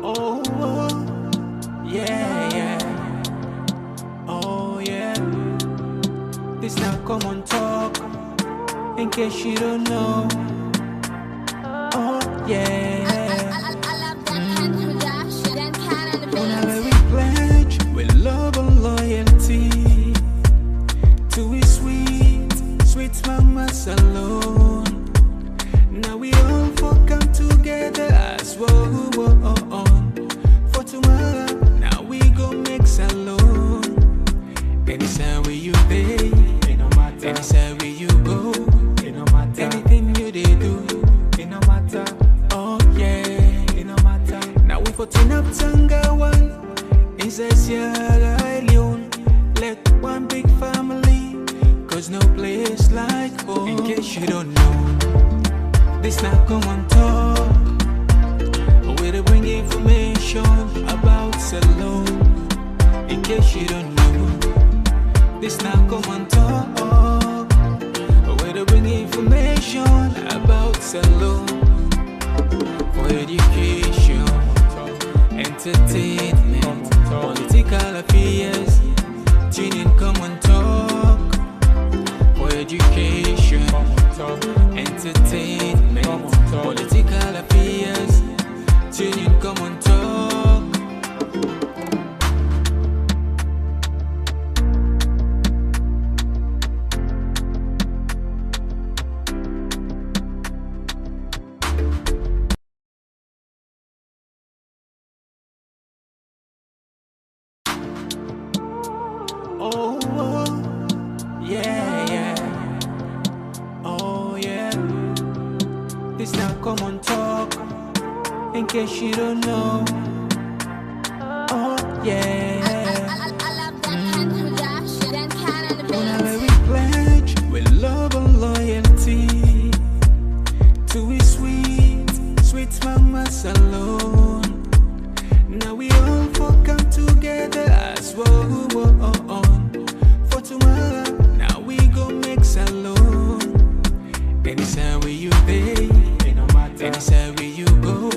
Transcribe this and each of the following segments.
Oh, yeah, yeah. Oh, yeah. This now Komon Tok, in case you don't know. Oh, yeah. Whenever we pledge with love and loyalty to his sweet, sweet mamas alone. Now we all for come together as one. For tomorrow, now we go make salon. Anytime where you pay, anytime where you go, anything you they do, it no matter. Oh yeah, it no matter. Now we for turn up Tanga one, inside Sierra Leone, like one big family, cause no place like home. In case you don't know, this now Komon Tok, where they bring information about salon. In case you don't know, this now Komon Tok, where they bring information about salon. For education, entertainment, political affairs, tune in Komon Tok. For education, entertainment, political affairs, tune in Komon Tok. Oh, yeah, yeah. Oh, yeah. This now Komon Tok, in case you don't know. Oh, yeah. Whenever we pledge with love and loyalty to his sweet, sweet mamas alone. Now we all for come together as one. For tomorrow, now we go make salon. Anytime where you pay, anytime where you go,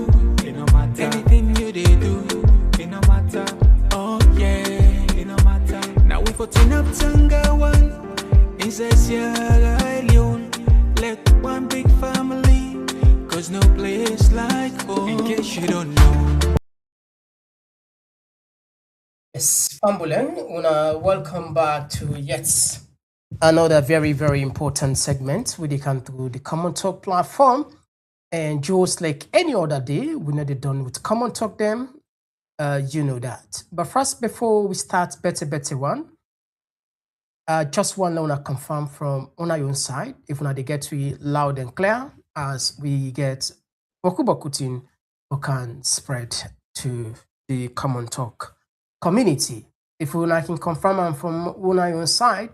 anything you they do, it no matter. Oh yeah, it no matter. Now we for turn up Tanga one, inside Sierra Leone, like one big family, cause no place like home. In case you don't know. Yes, Pambulen, welcome back to yet another very, very important segment we can through the Komon Tok platform. And just like any other day, we're not done with Komon Tok them. You know that. But first, before we start better one, just want to confirm from on your own side, if they get to loud and clear, as we get Bokubokutin, we can spread to the Komon Tok community. If we can confirm and from on your own side,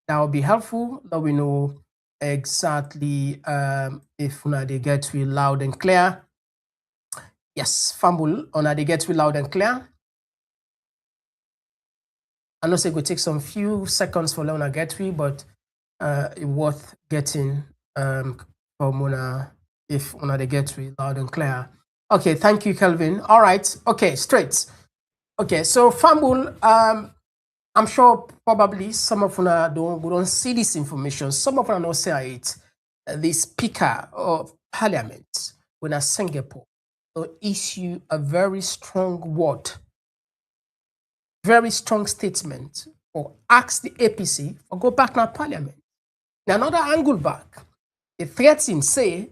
that will be helpful. That we know exactly if they get to loud and clear. Yes, fumble on they get to loud and clear. I know it will take some few seconds for Leona get to, but it's worth getting from Mona if they get to loud and clear. Okay, thank you, Kelvin. All right, okay, straight. Okay, so fumble. I'm sure probably some of you don't see this information. Some of you don't say it. The Speaker of Parliament, when a Segepoh, will issue a very strong word, very strong statement, or ask the APC or go back to Parliament. Now, another angle back, the threatening say,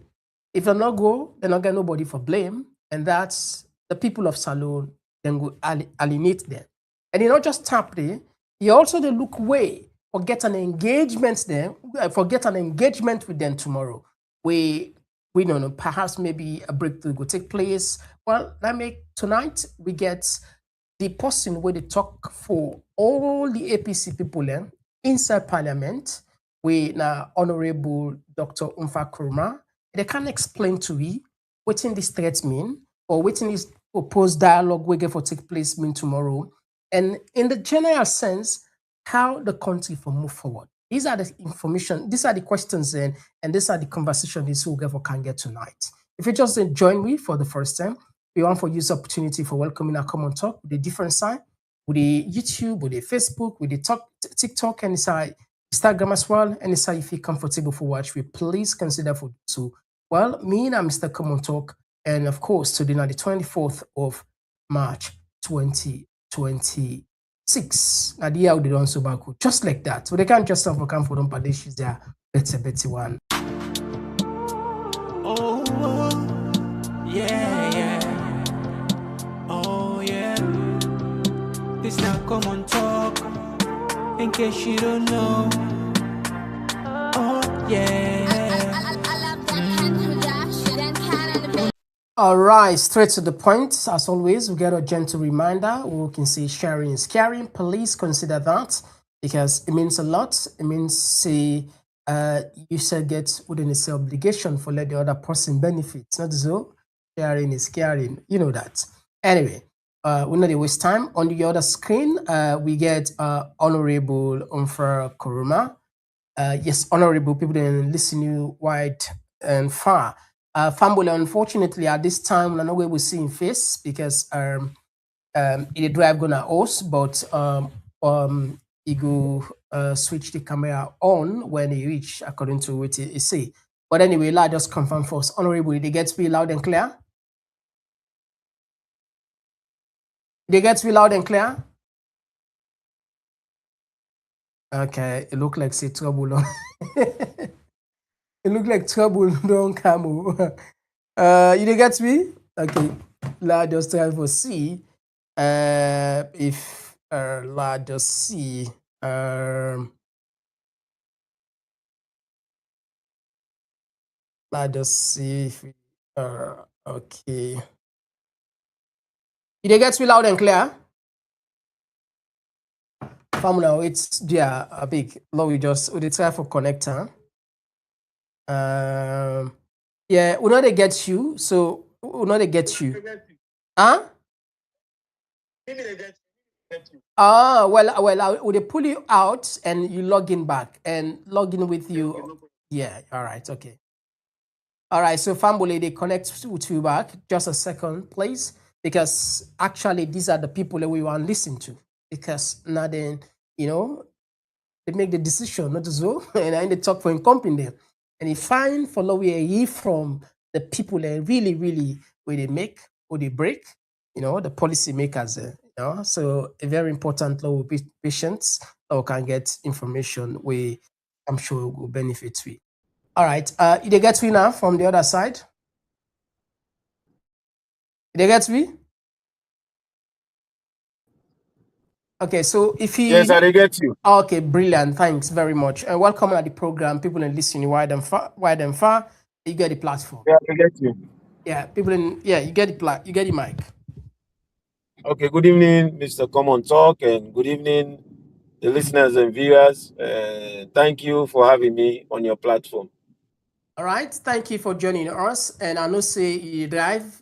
if they not go, they not get nobody for blame, and that's the people of Salon, then go alienate them. And he not just tap there, he also they look way for get an engagement there, forget an engagement with them tomorrow. We don't know, perhaps maybe a breakthrough will take place. Well, tonight we get the person where they talk for all the APC people inside Parliament. We now Honorable Dr. Unpha Koroma. They can explain to we what this threats mean or what this proposed dialogue we get for take place mean tomorrow. And in the general sense, how the country will move forward. These are the information, these are the questions and these are the conversations this will get for can get tonight. If you just join me for the first time, we want to use the opportunity for welcoming our Komon Tok with a different side, with the YouTube, with the Facebook, with the TikTok, and Instagram as well. And if you feel comfortable for watch, we please consider for so. Well, me and Mr. Komon Tok, and of course, today now the 24th of March 2026. Now the year they don't so back just like that. So they can't just have a camp for them, but this is their better one. Oh, yeah. Oh, yeah. This now Komon Tok. In case you don't know. Oh, yeah. All right, straight to the point. As always, we get a gentle reminder. We can say sharing is caring. Please consider that because it means a lot. It means say you should get within a obligation for let the other person benefit. Not so sharing is caring. You know that. Anyway, we're not waste time. On the other screen, we get Honorable Unpha Koroma. Yes, honorable people that listen you wide and far. Family, unfortunately, at this time, we're not going to see him face because the drive gonna host, but he go switch the camera on when he reach, according to what he say. But anyway, let just confirm first. Honorable, they get to be loud and clear. They get to be loud and clear. Okay, it look like say trouble. It look like trouble don't come. You get me? Okay. Let's just try to see if let's just see let's just see if we, okay. You get me loud and clear? Formula, it's yeah, a big low. We try for connector. Yeah, we know they get you, so we know they get you. Huh? Well, would they pull you out and you log in back and log in with you? Yeah, all right, okay. All right, so Fambole, they connect with you back. Just a second, please, because actually these are the people that we want to listen to. Because now then, you know, they make the decision, not so, and I need to talk for him company there. And he find follow we from the people that really, where they make or they break, you know, the policy makers, you know. So a very important law will be patients or can get information where I'm sure will benefit we. All right. They get me now from the other side. They get me? Okay, so if he yes, I get you. Okay, brilliant. Thanks very much. And welcome to the program. People in listening wide and far. You get the platform. Yeah, I get you. Yeah, people in you get the mic. Okay, good evening, Mr. Komon Tok, and good evening, the listeners and viewers. Thank you for having me on your platform. All right, thank you for joining us. And I know say you drive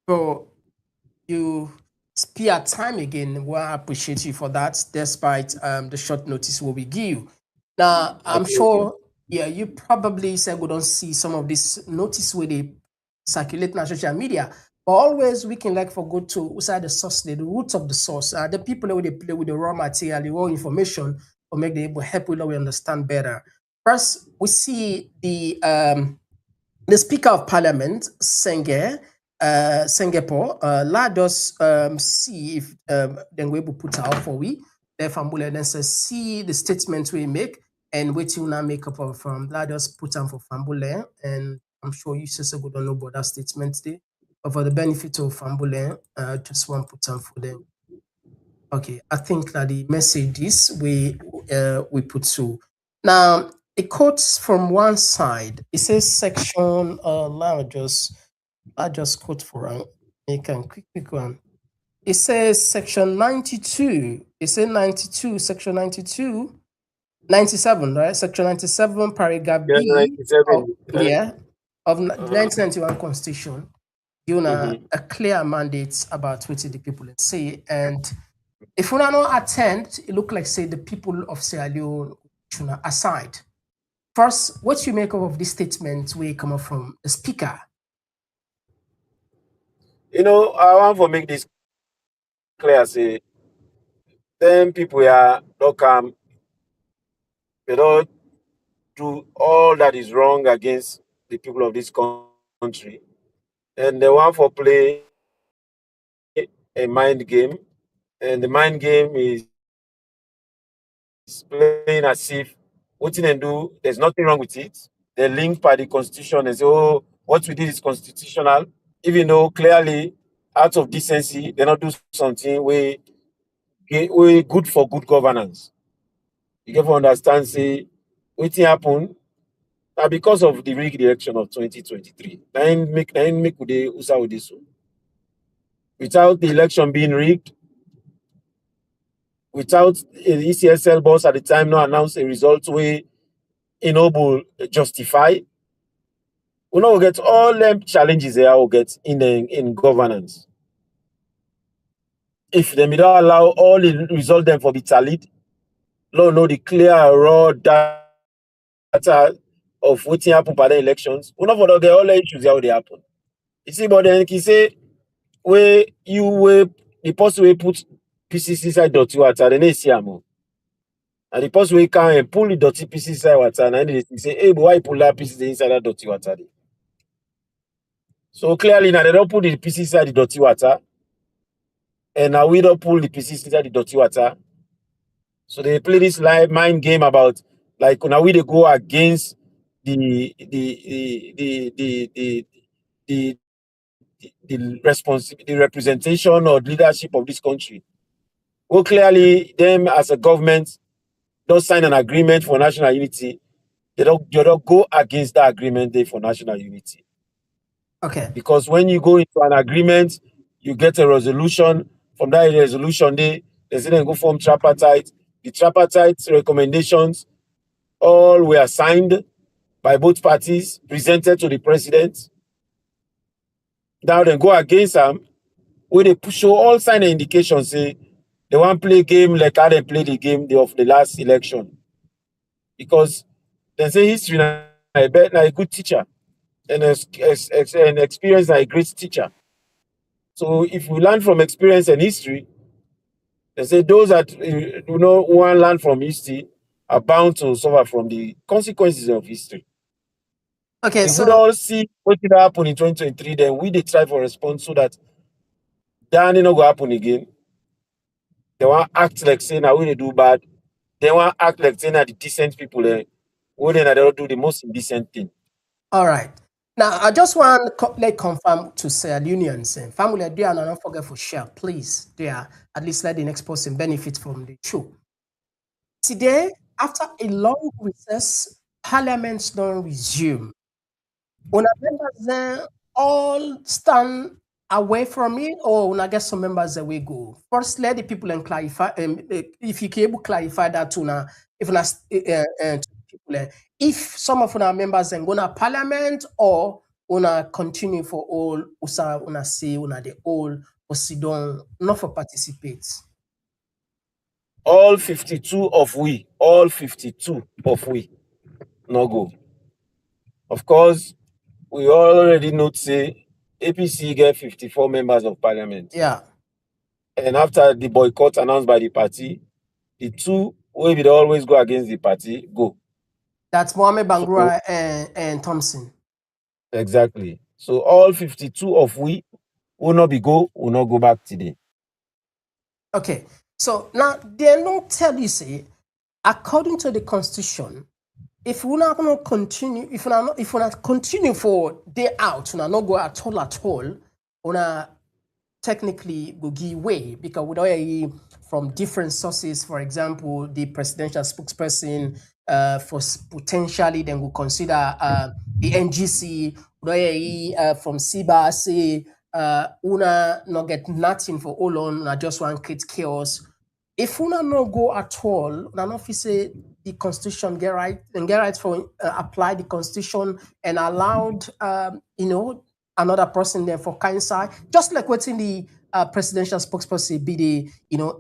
for you spare time again. Well, I appreciate you for that, despite the short notice we give you. Now, I'm sure, yeah, you probably said we don't see some of this notice where they circulate on social media. But always we can like for go to outside the source, the root of the source. The people that they play with the raw material, the raw information, or make them able help we understand better. First, we see the Speaker of Parliament, Segepoh, let us see if then we will put out for we. Therefore, then see the statements we make and wait till now make up of let us put on for Fambule. And I'm sure you say so good don't know about that statement today. But for the benefit of Fambule, just one put on for them. Okay, I think that the message is we put through. Now, it quotes from one side. It says section, I just quote for one. Make a quick one. It says section 92. It says 92, section 92, 97, right? Section 97, paragraph Yeah, B 97. Of the 1991 Constitution, a clear mandate about what the people say. And if we not attend, it look like say the people of Sierra Leone should not aside. First, what you make of this statement will come up from the speaker? You know, I want to make this clear. Say, them people are don't come, they don't do all that is wrong against the people of this country, and they want for play a mind game, and the mind game is playing as if what they do, there's nothing wrong with it. They link by the constitution and say, oh, what we did is constitutional, even though clearly out of decency, they not do something we good for good governance. You get to understand, say, what happen because of the rigged election of 2023. Make with the USA with this one. Without the election being rigged, without the ECSL boss at the time not announce a result we enable justify, we know get all them challenges they will get in governance. If they don't allow all the result them for be tallied, Lord know the clear raw data of what happen by the elections, we not for get all the issues how they happen. You see, but then he say where you will the person will put pieces inside dirty water, then they see am. And the person will come and pull the dirty pieces inside water, and then they say, hey, but why you pull that pieces inside that dirty water? So clearly now they don't put the pieces inside the dirty water, and now we don't pull the pieces inside the dirty water. So they play this live mind game about like now we they go against the representation or leadership of this country. Well, clearly, them as a government don't sign an agreement for national unity. They don't go against that agreement day for national unity. Okay. Because when you go into an agreement, you get a resolution. From that resolution, they say then go form tripartite. The tripartite recommendations all were signed by both parties, presented to the president. Now they go against them, where they show all sign indications, say they want to play game like how they played the game of the last election. Because they say history now a good teacher and experience a great teacher. So if we learn from experience and history, they say those that do not want to learn from history are bound to suffer from the consequences of history. Okay, if we don't see what did happen in 2023, then we they try for response so that that not go happen again. They want to act like saying that we they do bad. They want to act like saying that the decent people they don't do the most indecent thing. All right. Now, I just want to confirm to say unions and family, they are not forget for share, please. They are at least let the next person benefit from the show. Today, after a long recess, parliaments don't resume. When members then all stand away from it, or when I get some members that we go. First, let the people and clarify. If you can able clarify that to now, if not people, if some of our members then go to parliament or una continue for all usa una say una the all or sit down not for participate. All 52 of we no go. Of course, we already know say APC get 54 members of parliament. Yeah. And after the boycott announced by the party, the two will be always go against the party go. That's Mohamed Bangura and Thompson. Exactly. So all 52 of we will not go back today. Okay. So now they don't tell you say, according to the constitution, if we're not going to continue, if we're not continue for day out, we're not go at all, we're technically go give way because we don't from different sources. For example, the presidential spokesperson for potentially then will consider the NGC from SIBA say una not get nothing for all on, I just want to create chaos. If una no go at all, una not say the constitution get right for apply the constitution and allowed another person there for cancer, just like what's in the presidential spokesperson be the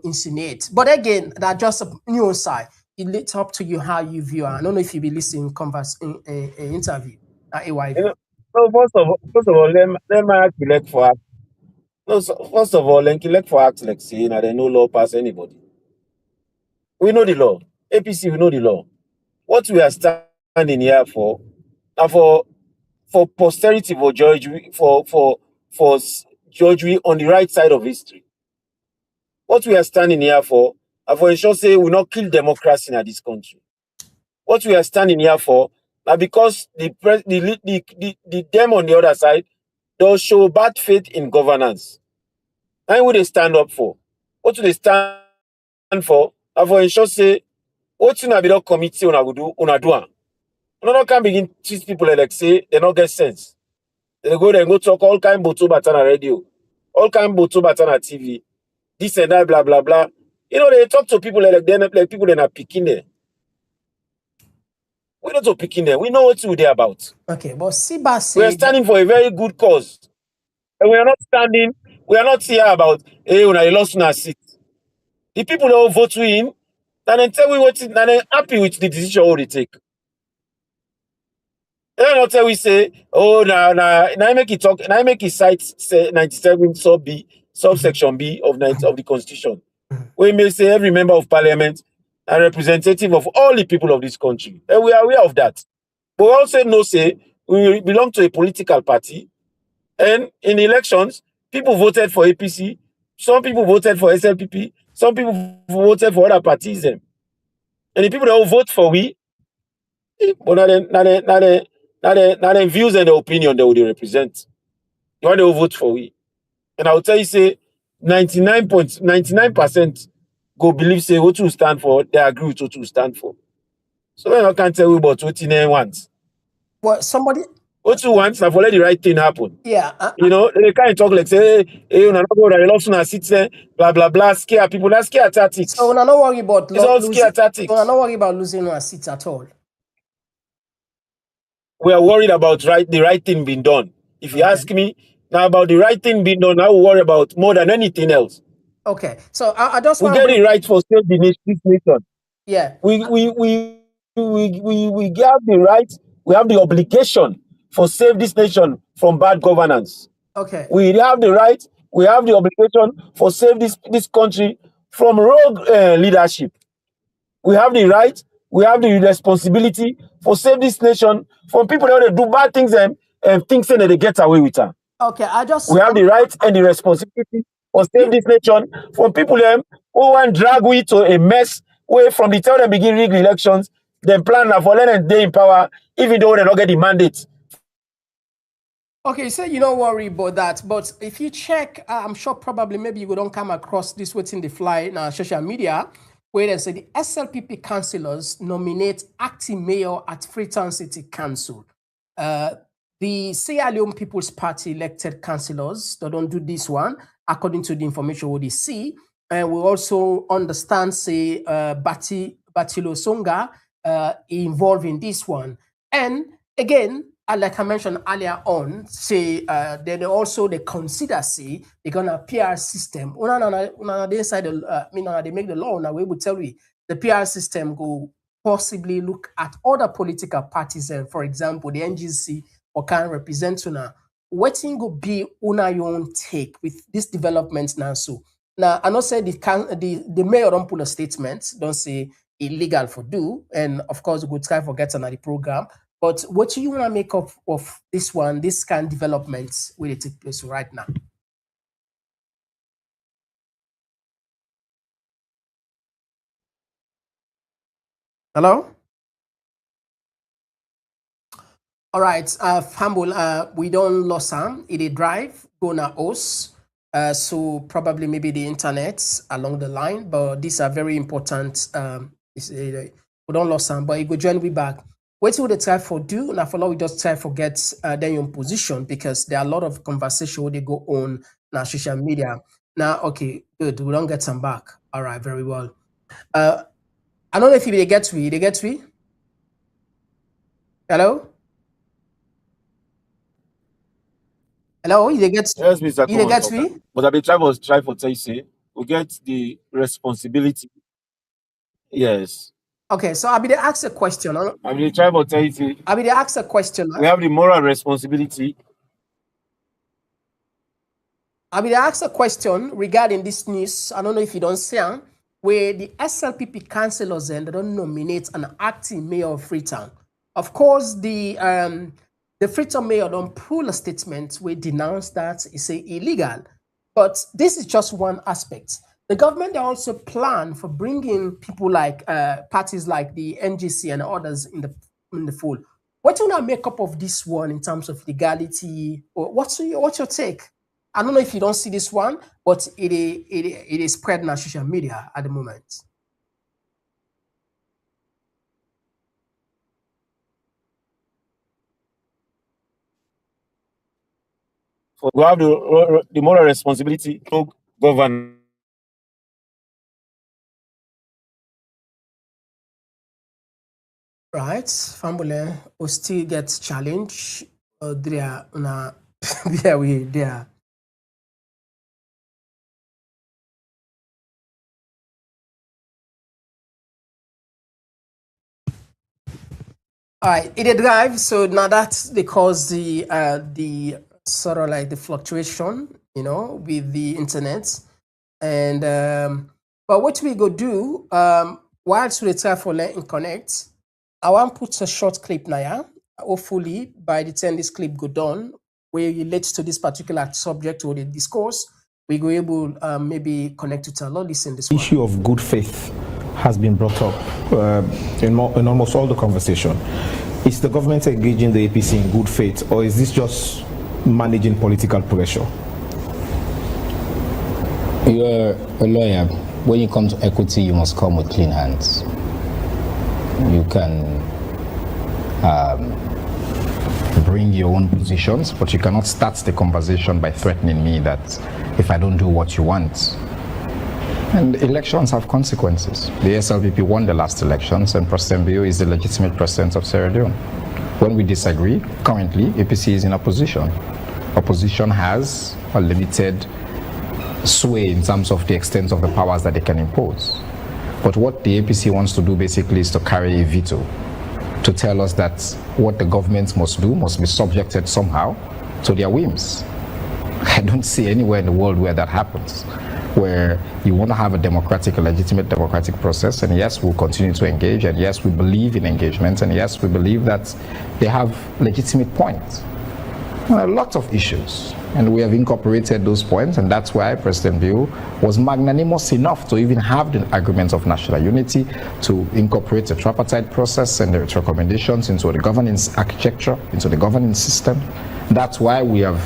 insinuate. But again, that just a new side. It's up to you how you view. I don't know if you be listening interview at AYV. So first of all, let me ask you for us. No, so first of all, like for act like say, now they no law pass anybody. We know the law. APC, we know the law. What we are standing here for, now for posterity for George, for George on the right side of history. What we are standing here for ensure say we not kill democracy in this country. What we are standing here for, now because the them on the other side don't show bad faith in governance. And what they stand up for? What do they stand for? And for ensure say what you be not committee una go do una do am. Una can begin treat people like say they not get sense. They go talk all kind boto batana radio, all kind boto batana TV, this and that, blah blah blah. You know, they talk to people like people that are picking there. We're not picking them. We know what we're there about. Okay, but Siba said we are standing for a very good cause. And we are not here about, hey, when I lost my seat. The people that will vote we in, and then tell we what, and then happy with the decision what they take. They don't tell we say, oh, now I make it talk, and I make it cite say 97 subsection B of the Constitution. We may say every member of Parliament a representative of all the people of this country. And we are aware of that. But we also know, say, we belong to a political party. And in elections, people voted for APC. Some people voted for SLPP. Some people voted for other parties. And the people that will vote for we, but not the views and the opinion that they represent. You want to vote for we. And I will tell you, say, 99% go believe say what you stand for, they agree with what you stand for. So then I can't tell you about what you want. Well, somebody what you want, and for let the right thing happen. Yeah. You know, they can't talk like say, hey, you know, blah blah blah, scare people. That's scare tactics. So we're not worried about it's all scare tactics. We're not worried about losing our seats at all. We are worried about the right thing being done. If you ask me now about the right thing being done, I will worry about more than anything else. Okay, so I just want to get it right for save this nation. Yeah, we have the right, we have the obligation for save this nation from bad governance. Okay, we have the right, we have the obligation for save this country from rogue leadership. We have the right, we have the responsibility for save this nation from people that do bad things and think that they get away with them. Okay, we have the right and the responsibility for save this nation from people who want drag we to a mess where from the time they begin rigged elections, then plan for letting they in power, even though they don't get the mandate. Okay, so you don't worry about that. But if you check, I'm sure probably maybe you don't come across this within the fly in our social media, where they say the SLPP councillors nominate acting mayor at Freetown City Council. The Sierra Leone People's Party elected councillors, they don't do this one, according to the information we see. And we also understand, say, Batilo Songa involved in this one. And again, like I mentioned earlier on, say, then also they consider, say, they're going to PR system. They decide, they make the law, now we will tell you, the PR system go possibly look at other political parties, and for example, the NGC, or can represent now. What thing go be una your own take with this development now? So now I know say the mayor don't pull a statement, don't say illegal for do, and of course we go try for get another program. But what do you want to make of this one, this kind of developments will take place right now? Hello? All right, Humble, we don't lose Sam. It a drive, go na us. So probably maybe the internet along the line, but these are very important. We don't lose Sam, but you go join me back. What will they try for do? Now for now, we just try for get then your position, because there are a lot of conversation they go on now social media. Now, okay, good. We don't get some back. All right, very well. I don't know if they get me. They get me. Hello. Hello, you get yes, Mr. You get me? But I be try for tell you say we get the responsibility. Yes. Okay, so I'll be to ask a question. I be try for tell you say I'll be to ask a question. We have the moral responsibility. I mean, I asked a question regarding this news. I don't know if you don't see it, where the SLPP councillors and they don't nominate an acting mayor of Freetown. Of course, the Freetown mayor don't pull a statement where denounce that it's illegal. But this is just one aspect. The government, they also plan for bringing people like parties like the NGC and others in the fold. What do you want to make up of this one in terms of legality? Or what's your take? I don't know if you don't see this one, but it is spread on social media at the moment. We have the moral responsibility to govern. Right, Fambule will still get challenged. There, there we there. All right, it drive. So now that's because the sort of like the fluctuation, with the internet, and but what we go do whilst we try for letting connect, I want to put a short clip now. Yeah? Hopefully, by the time this clip go done, where it relates to this particular subject or the discourse, we go able maybe connect to tell or listen this one. Issue of good faith has been brought up in almost all the conversation. Is the government engaging the APC in good faith, or is this just managing political pressure? You're a lawyer. When you come to equity, you must come with clean hands. You can bring your own positions, but you cannot start the conversation by threatening me that if I don't do what you want. And elections have consequences. The SLPP won the last elections, and President Bio is the legitimate president of Sierra Leone. When we disagree, currently, APC is in opposition. Opposition has a limited sway in terms of the extent of the powers that they can impose. But what the APC wants to do basically is to carry a veto, to tell us that what the government must do must be subjected somehow to their whims. I don't see anywhere in the world where that happens, where you want to have a democratic, a legitimate democratic process, and yes, we'll continue to engage, and yes, we believe in engagement, and yes, we believe that they have legitimate points. There are lots of issues, and we have incorporated those points, and that's why President Bio was magnanimous enough to even have the agreement of national unity, to incorporate the tripartite process and its recommendations into the governance architecture, into the governance system. That's why we have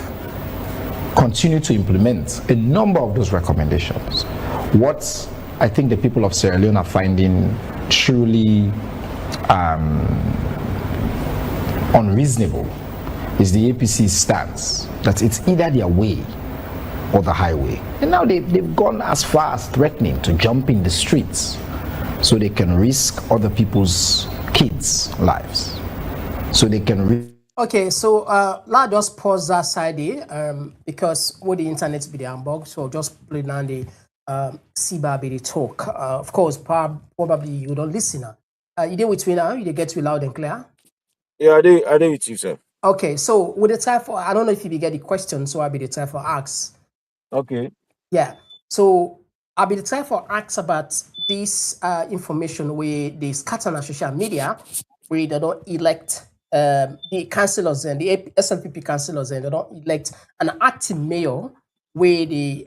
continue to implement a number of those recommendations. What I think the people of Sierra Leone are finding truly unreasonable is the APC's stance that it's either their way or the highway. And now they've gone as far as threatening to jump in the streets so they can risk other people's kids' lives. So they can Okay, so now just pause that side there, because with the internet be the unbox, so just play down the CBA be the talk. Of course, probably you don't listen now. You did with me now, you get me loud and clear. Yeah, I do with you, sir. Okay, so with the time for, I don't know if you get the question, so I'll be the time for ask. Okay. Yeah, so I'll be the time for ask about this information where they scatter on social media, where they don't elect the councillors and the SLPP councillors, and they don't elect an acting mayor where they,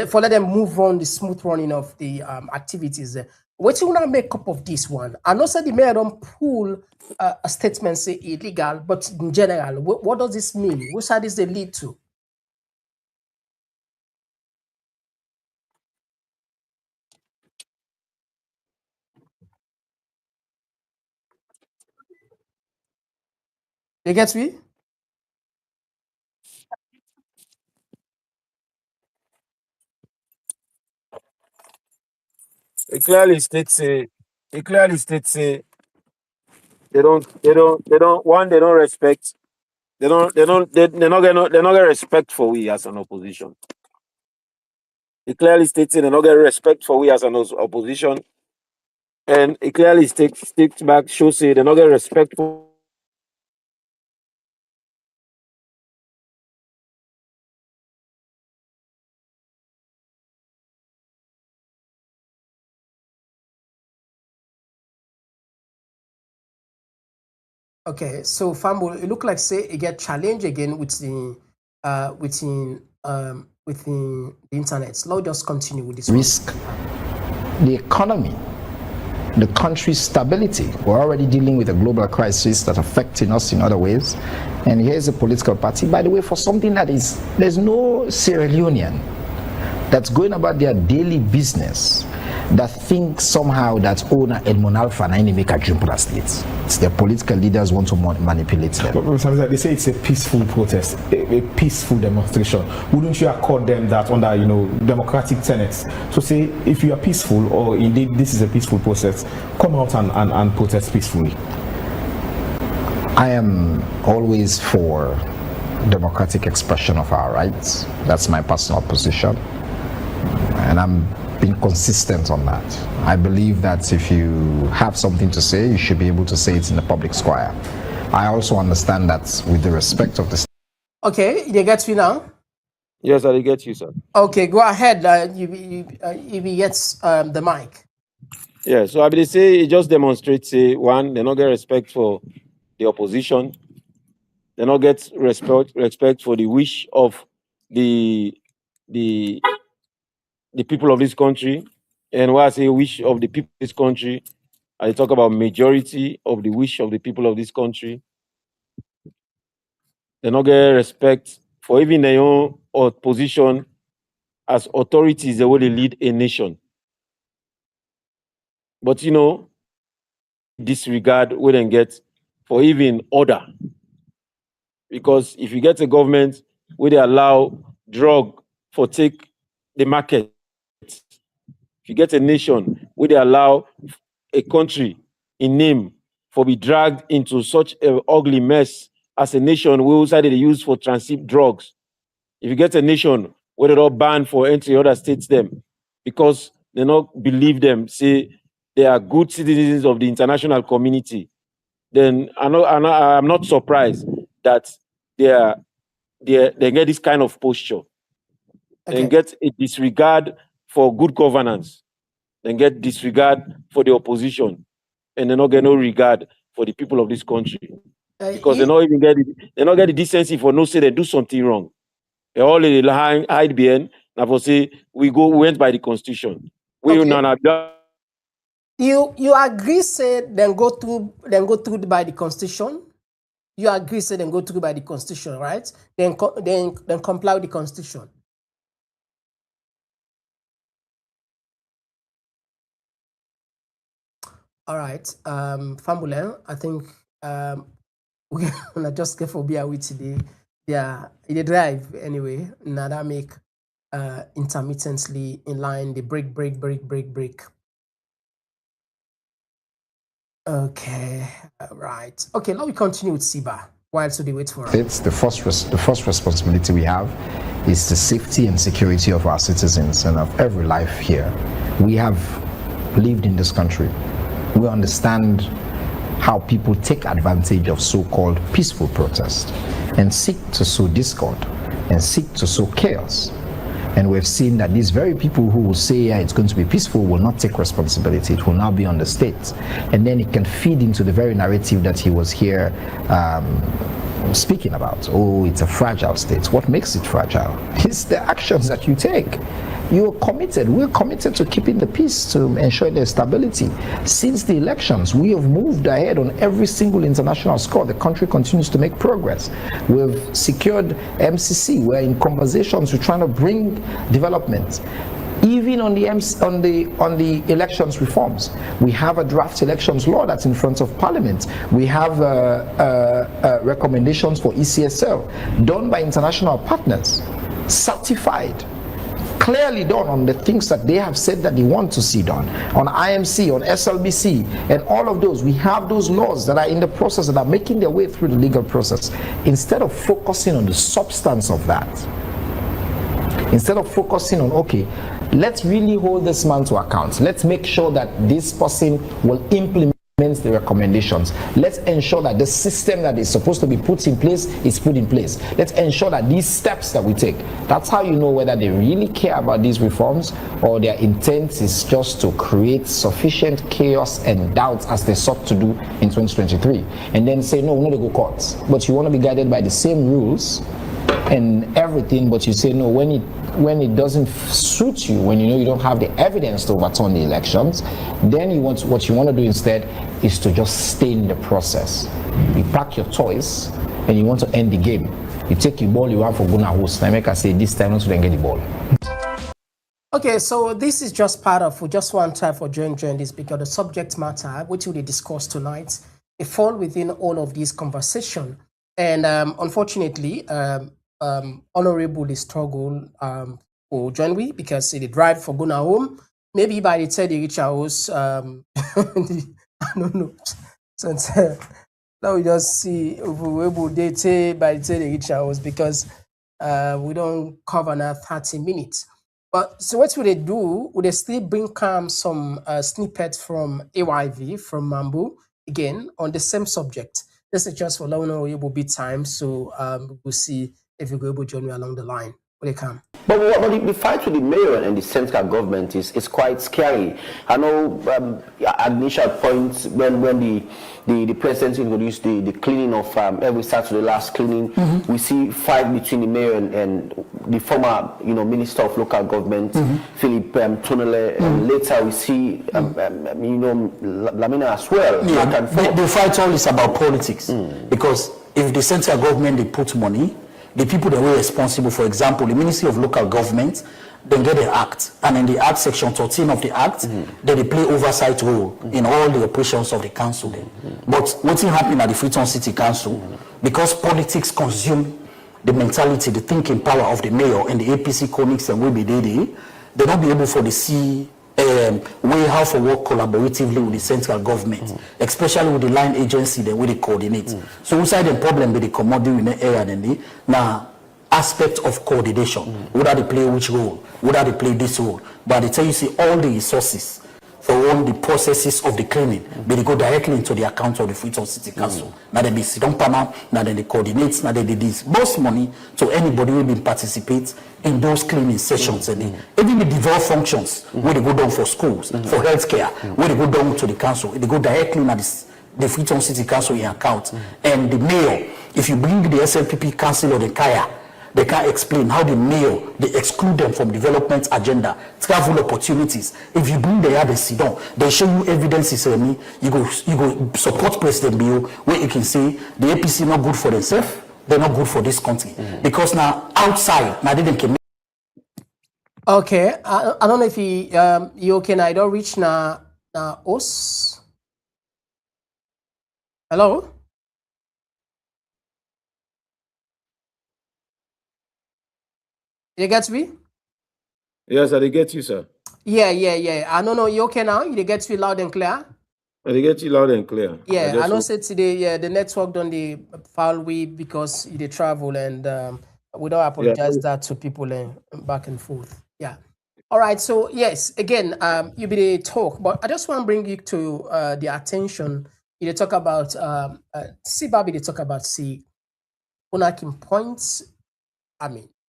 for let them move on the smooth running of the activities. What you want to make up of this one? I know that the mayor don't pull a statement say illegal, but in general, what does this mean? Which side does it lead to? You get me? It clearly states they don't respect. They're not gonna respect for we as an opposition. It clearly states they're not gonna respect for we as an opposition, and it clearly states back shows say they're not gonna respect for Okay, so Fambo, it look like say it get challenged again within the internet. So let's just continue with this risk the economy, the country's stability. We're already dealing with a global crisis that's affecting us in other ways. And here's a political party, by the way, for something that is, there's no Sierra Leonean that's going about their daily business that thinks somehow that owner Edmond Alpha and make a Jumpura states. It's their political leaders want to manipulate them. But they say it's a peaceful protest, a peaceful demonstration. Wouldn't you accord them that under, democratic tenets? So say if you are peaceful, or indeed this is a peaceful process, come out and protest peacefully. I am always for democratic expression of our rights. That's my personal position. And I'm been consistent on that. I believe that if you have something to say, you should be able to say it in the public square. I also understand that with the respect of the... Okay, you get me now? Yes, I get you, sir. Okay, go ahead. If he gets the mic. Yeah, so I will say it just demonstrates, one, they not get respect for the opposition. They not get respect for the wish of the people of this country. And when I say wish of the people of this country, I talk about majority of the wish of the people of this country. They not get respect for even their own position as authorities, the way they lead a nation. But disregard we then get for even order. Because if you get a government where they allow drug for take the market, if you get a nation where they allow a country in name for be dragged into such an ugly mess as a nation where also they use for transit drugs, if you get a nation where they don't ban for entry other states them because they not believe them, say they are good citizens of the international community, then I'm not surprised that they get this kind of posture. Okay. And get a disregard for good governance, then get disregard for the opposition, and they not get no regard for the people of this country. Because they not get the decency for no say they do something wrong. They all hide behind and for say we went by the constitution. You agree say then go through by the constitution? You agree say then go through by the constitution, right? Then comply with the constitution. All right, Fambulen, I think we're gonna just get for beer with today. Yeah, they drive anyway. Now that make intermittently in line, the break. Okay, right. Okay, now we continue with Siba while so they wait for us. It's the first responsibility we have is the safety and security of our citizens and of every life here. We have lived in this country. We understand how people take advantage of so-called peaceful protest and seek to sow discord and seek to sow chaos. And we've seen that these very people who will say it's going to be peaceful will not take responsibility. It will now be on the state. And then it can feed into the very narrative that he was here speaking about. Oh, it's a fragile state. What makes it fragile? It's the actions that you take. You're committed. We're committed to keeping the peace, to ensure their stability. Since the elections, we have moved ahead on every single international score. The country continues to make progress. We've secured MCC. We're in conversations. We're trying to bring development. Even on the elections reforms, we have a draft elections law that's in front of Parliament. We have recommendations for ECSL done by international partners, certified, clearly done on the things that they have said that they want to see done, on IMC, on SLBC, and all of those. We have those laws that are in the process, that are making their way through the legal process. Instead of focusing on the substance of that, instead of focusing on, okay, let's really hold this man to account. Let's make sure that this person will implement the recommendations. Let's ensure that the system that is supposed to be put in place is put in place. Let's ensure that these steps that we take, that's how you know whether they really care about these reforms or their intent is just to create sufficient chaos and doubts as they sought to do in 2023. And then say, no, we're not going to go courts. But you want to be guided by the same rules and everything, but you say, no, when it doesn't suit you, when you know you don't have the evidence to overturn the elections, then what you want to do instead is to just stay in the process. You pack your toys and you want to end the game. You take your ball, you have for Guna host. I make I say this time, not to then get the ball. Okay, so this is just part of, we just want time for join this because the subject matter, which we'll discuss tonight, it fall within all of these conversation. And unfortunately, Honorable the struggle for join we because the drive for going home. Maybe by the time they reach our house, I don't know. So now we just see if we able they say by the time they reach our house because we don't cover now 30 minutes. But so what will they do? Will they still bring some snippets from AYV from Mambo again on the same subject? This is just for long able be time, so we'll see if you go able to join me along the line. Will they come? But the fight with the mayor and the central government is quite scary. I know at initial points when the president introduced the cleaning of every Saturday, last cleaning, we see fight between the mayor and the former minister of local government, Philip Tonele, and later we see Lamina as well. Yeah, the fight all is about politics because if the central government they put money, the people that were responsible, for example, the Ministry of Local Government, then get the act, and in the act, section 13 of the act, they play oversight role in all the operations of the council. But what's happening at the Freetown City Council, because politics consume the mentality, the thinking power of the mayor and the APC comics and will be they not be able for the see way how to work collaboratively with the central government, especially with the line agency that they coordinate. So inside the problem with the commodity in the area then now aspect of coordination. Whether they play which role, whether they play this role. But they tell you see all the resources for all the processes of the cleaning, but they go directly into the account of the Freetown City Council. Now they be sit down panel, now they coordinate, now they disburse money to anybody who will participate in those cleaning sessions. And even the devolved functions, where they go down for schools, for healthcare, where they go down to the council, they go directly into the Freetown City Council in account. And the mayor, if you bring the SLPP council or the Kaya, they can't explain how the mayor, they exclude them from development agenda, travel opportunities. If you bring the other sit down, they show you evidences. You go support President Bill, where you can say the APC not good for themselves, they're not good for this country. Because now outside, now they can. Okay, I don't know if you okay now. I don't reach now us. Hello. You get me? Yes, I get you, sir. Yeah. I don't know. You okay now? You get me loud and clear? I get you loud and clear. Yeah, I know said today, the network done the foul way because they travel and we don't apologize that to people back and forth. Yeah. All right. So yes, again, you be the talk, but I just want to bring you to the attention. You talk about Babi, they talk about Unakim points.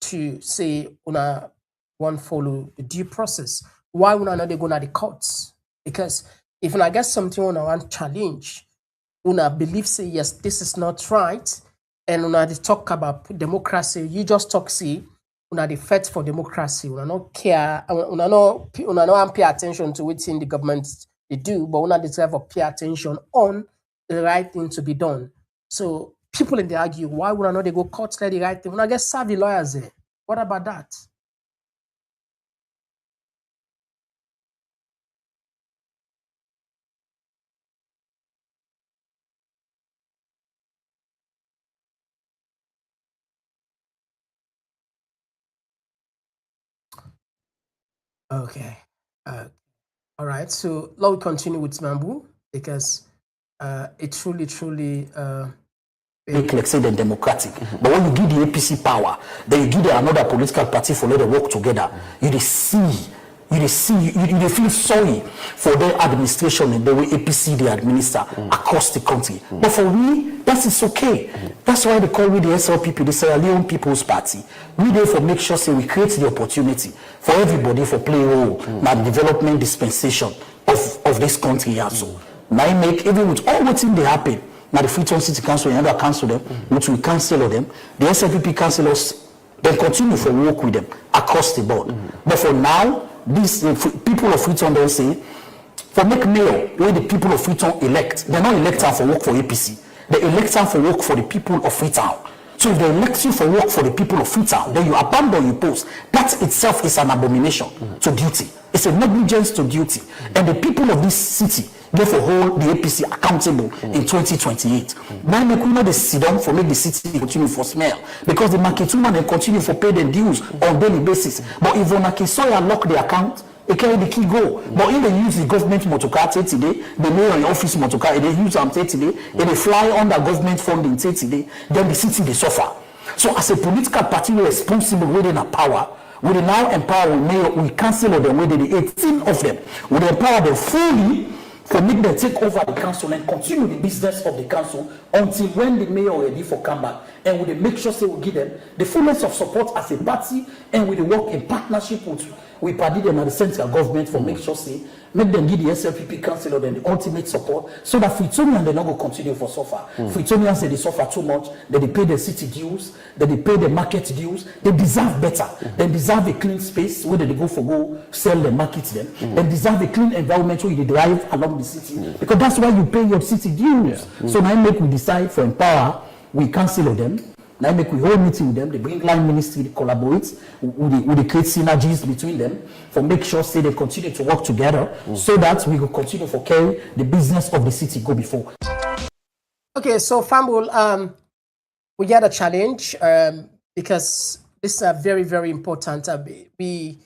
To say una one follow the due process. Why una not they go to the courts? Because if una get something una want challenge, una believe say yes, this is not right, and una they talk about democracy, you just talk una the fight for democracy, una not care, una not pay attention to what in the government they do, but una deserve to pay attention on the right thing to be done. So people in they argue, why would I not they go court let the right thing? When I get savvy lawyers there, what about that? Okay. All right. So now we continue with Mambu because it truly like say them democratic. But when you give the APC power, then you give them another political party for let them work together. You see you see, you feel sorry for their administration and the way APC they administer across the country. But for me, that is okay. That's why they call me the SLPP, the Sierra Leone People's Party. We therefore make sure say we create the opportunity for everybody for play a role in the development dispensation of this country also. Now I make, even with all what's in the happen, now the Freetown City Council, you never cancel them, which we cancel them, the SLPP councillors, they continue for work with them across the board. But for now, these people of Freetown don't say, for make mayor, where the people of Freetown elect, they're not elected for work for APC. They elect for work for the people of Freetown. So if they elect you for work for the people of Freetown, then you abandon your post. That itself is an abomination to duty. It's a negligence to duty. And the people of this city therefore hold the APC accountable in 2028. Now we know the sit down for make the city continue for smell. Because the market woman they continue for pay the dues on daily basis. But if Onaki Soya lock the account, they carry the key go. But if they use the government motorcar today, the mayor in office motorcar, they use them today, and they fly under government funding today, then the city they suffer. So as a political party responsible within a power, we now empower the mayor, we cancel them within the 18 of them. We empower them fully for make them take over the council and continue the business of the council until when the mayor ready for comeback. And we make sure say we give them the fullness of support as a party, and we work in partnership with we party them at the central government for make sure say make them give the SLPP council then the ultimate support so that Freetonians they not go continue for suffer. Freetonians they suffer too much, they pay the city dues, they pay the market dues, they deserve better. They deserve a clean space where they go for go sell the market them. They deserve a clean environment where you drive along the city because that's why you pay your city dues. So now make we decide for empower, we cancel them. Now make we hold meeting with them, they bring line ministry, they collaborate, we create synergies between them for make sure say they continue to work together so that we will continue for carry the business of the city go before. Okay, so Fambul, we had a challenge because this is very, very important. We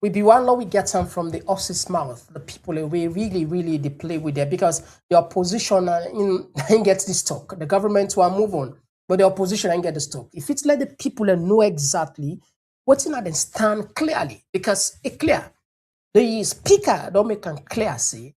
be one law we get some from the horse's mouth. The people we really they play with there because the opposition in gets this talk. The government will move on. But the opposition ain't get the stock. If it's let the people know exactly what's in them stand clearly, because it's clear. The speaker don't make them clear say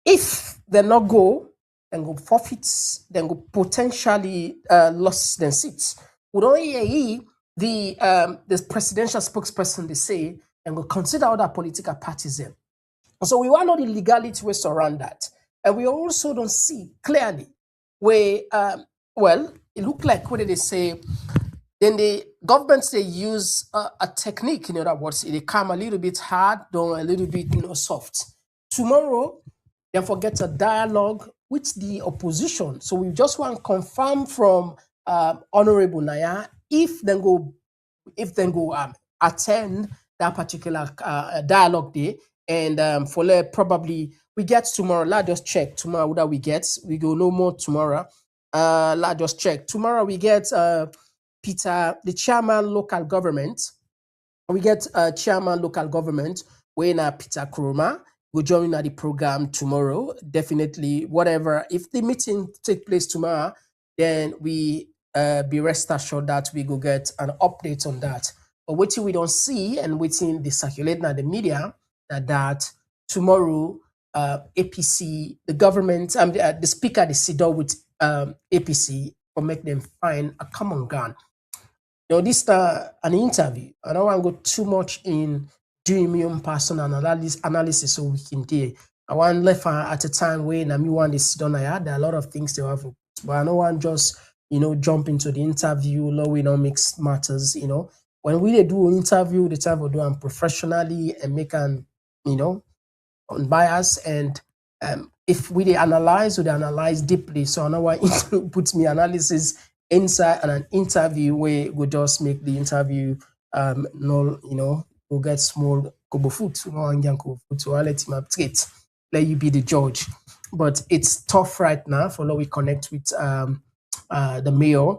if they not go, then go forfeits, then go potentially lost their seats. We don't hear the presidential spokesperson they say and go consider other political parties there. So we want to know the legality ways around that. And we also don't see clearly where it looked like what did they say? Then the governments they use a technique. In other words, they come a little bit hard, though a little bit soft. Tomorrow, they forget a dialogue with the opposition. So we just want to confirm from Honorable Naya if then go attend that particular dialogue day, and for probably we get tomorrow. Let's just check tomorrow what we get. We go no more tomorrow. Let's just check. Tomorrow we get Peter, the chairman local government. We get chairman local government when Peter Koroma will join the program tomorrow. Definitely, whatever. If the meeting take place tomorrow, then we be rest assured that we go get an update on that. But waiting we don't see and waiting the circulating at the media that tomorrow APC, the government, the speaker, they sit down with APC or make them find a common ground. Now, this an interview. I don't want to go too much in doing my own personal analysis so we can do. I want left at a time when I want to sit down. There are a lot of things to have, but I don't want just jump into the interview. We don't mix matters. When we do an interview, the time we do them professionally and make an unbiased and if we analyze, we analyze deeply. So I know why it puts me analysis inside an interview where we just make the interview we'll get small kobo foot, so I'll let him update. Let you be the judge. But it's tough right now for how we connect with the mayor.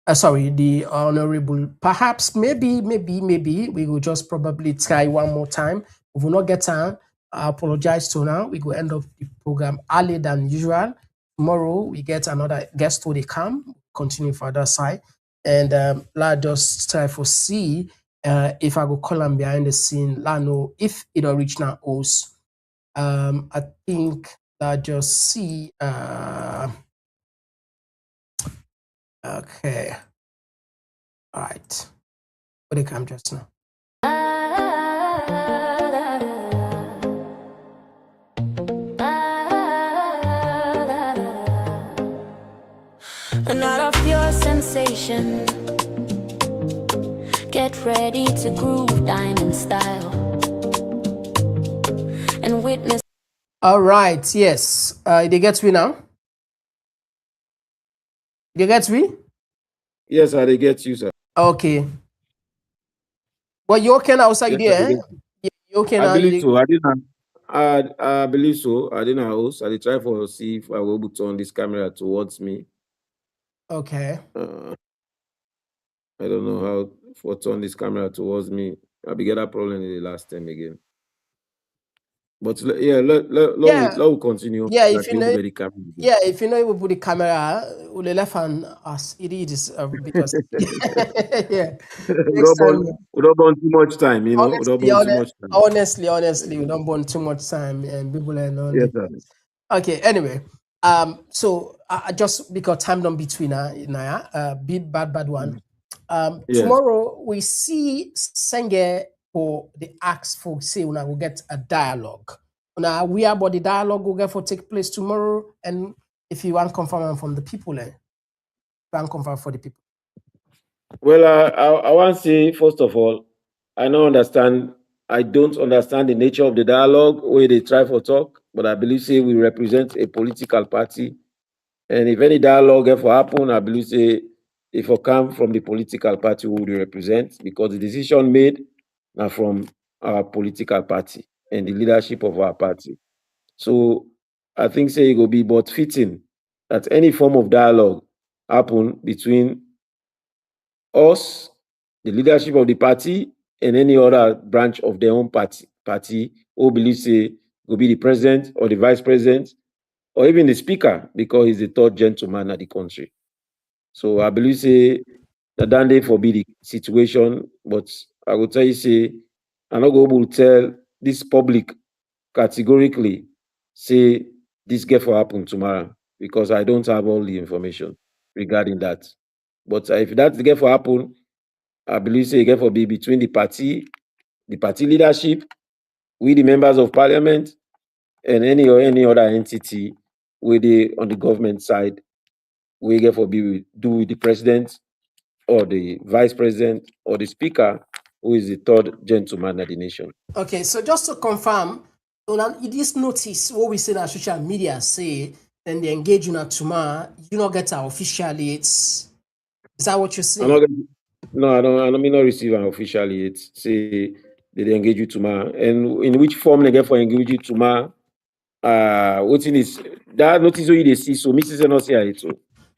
The honorable. Perhaps maybe we will just probably try one more time. If we will not get time, I apologize to now. We will end up the program earlier than usual. Tomorrow we get another guest who they come, continue for other side. And let's just try for see if I go call them behind the scene, I know if it original host. I think that just see. Okay. All right. What they come just now? Another pure sensation. Get ready to groove diamond style and witness. All right. Yes. They get me now. They get me. Yes, sir, they get you, sir. Okay. Well, you okay now? Outside Yes, there? sir, they Eh? get You okay I now? believe so. I didn't. I believe so. I didn't host. I did try for see if I will able to turn this camera towards me. Okay. I don't know how for turn this camera towards me. I began that problem in the last time again. But yeah, let continue. Yeah. Like If you know. the camera again. Yeah, if you know you will put the camera on the left hand as it is because yeah. Next time, We don't burn too much time, you know. We don't burn too much time. honestly, we don't burn too much time and people are not. Yes, sir. Okay, anyway, so I just because time don't between big bad one. Yes. Tomorrow we see Senge for the ask for say when I will get a dialogue. Now we are about the dialogue will get for take place tomorrow, and if you want confirm from the people, want confirm for the people. Well, I want to say first of all, I don't understand the nature of the dialogue where they try for talk, but I believe say we represent a political party, and if any dialogue ever happen, I believe say if it come from the political party who we represent, because the decision made now from our political party and the leadership of our party. So I think say it will be but fitting that any form of dialogue happen between us, the leadership of the party, and any other branch of their own party who believe say will be the president or the vice president or even the speaker, because he's the third gentleman of the country. So I believe say that day for be the situation, but I will tell you say I'm not going to tell this public categorically say this get for happen tomorrow, because I don't have all the information regarding that. But if that get for happen, I believe say it get for be between the party leadership, we the members of parliament, and any other entity where they on the government side, we get for be do with the president or the vice president or the speaker, who is the third gentleman of the nation. Okay, so just to confirm, this notice what we say on social media say, then they engage you tomorrow, you not get our officially. Is that what you're saying? No, I don't mean not receive an officially. It's say they engage you tomorrow, and in which form they get for engage you tomorrow. What in is that notice what they see? So Mrs. not see it. So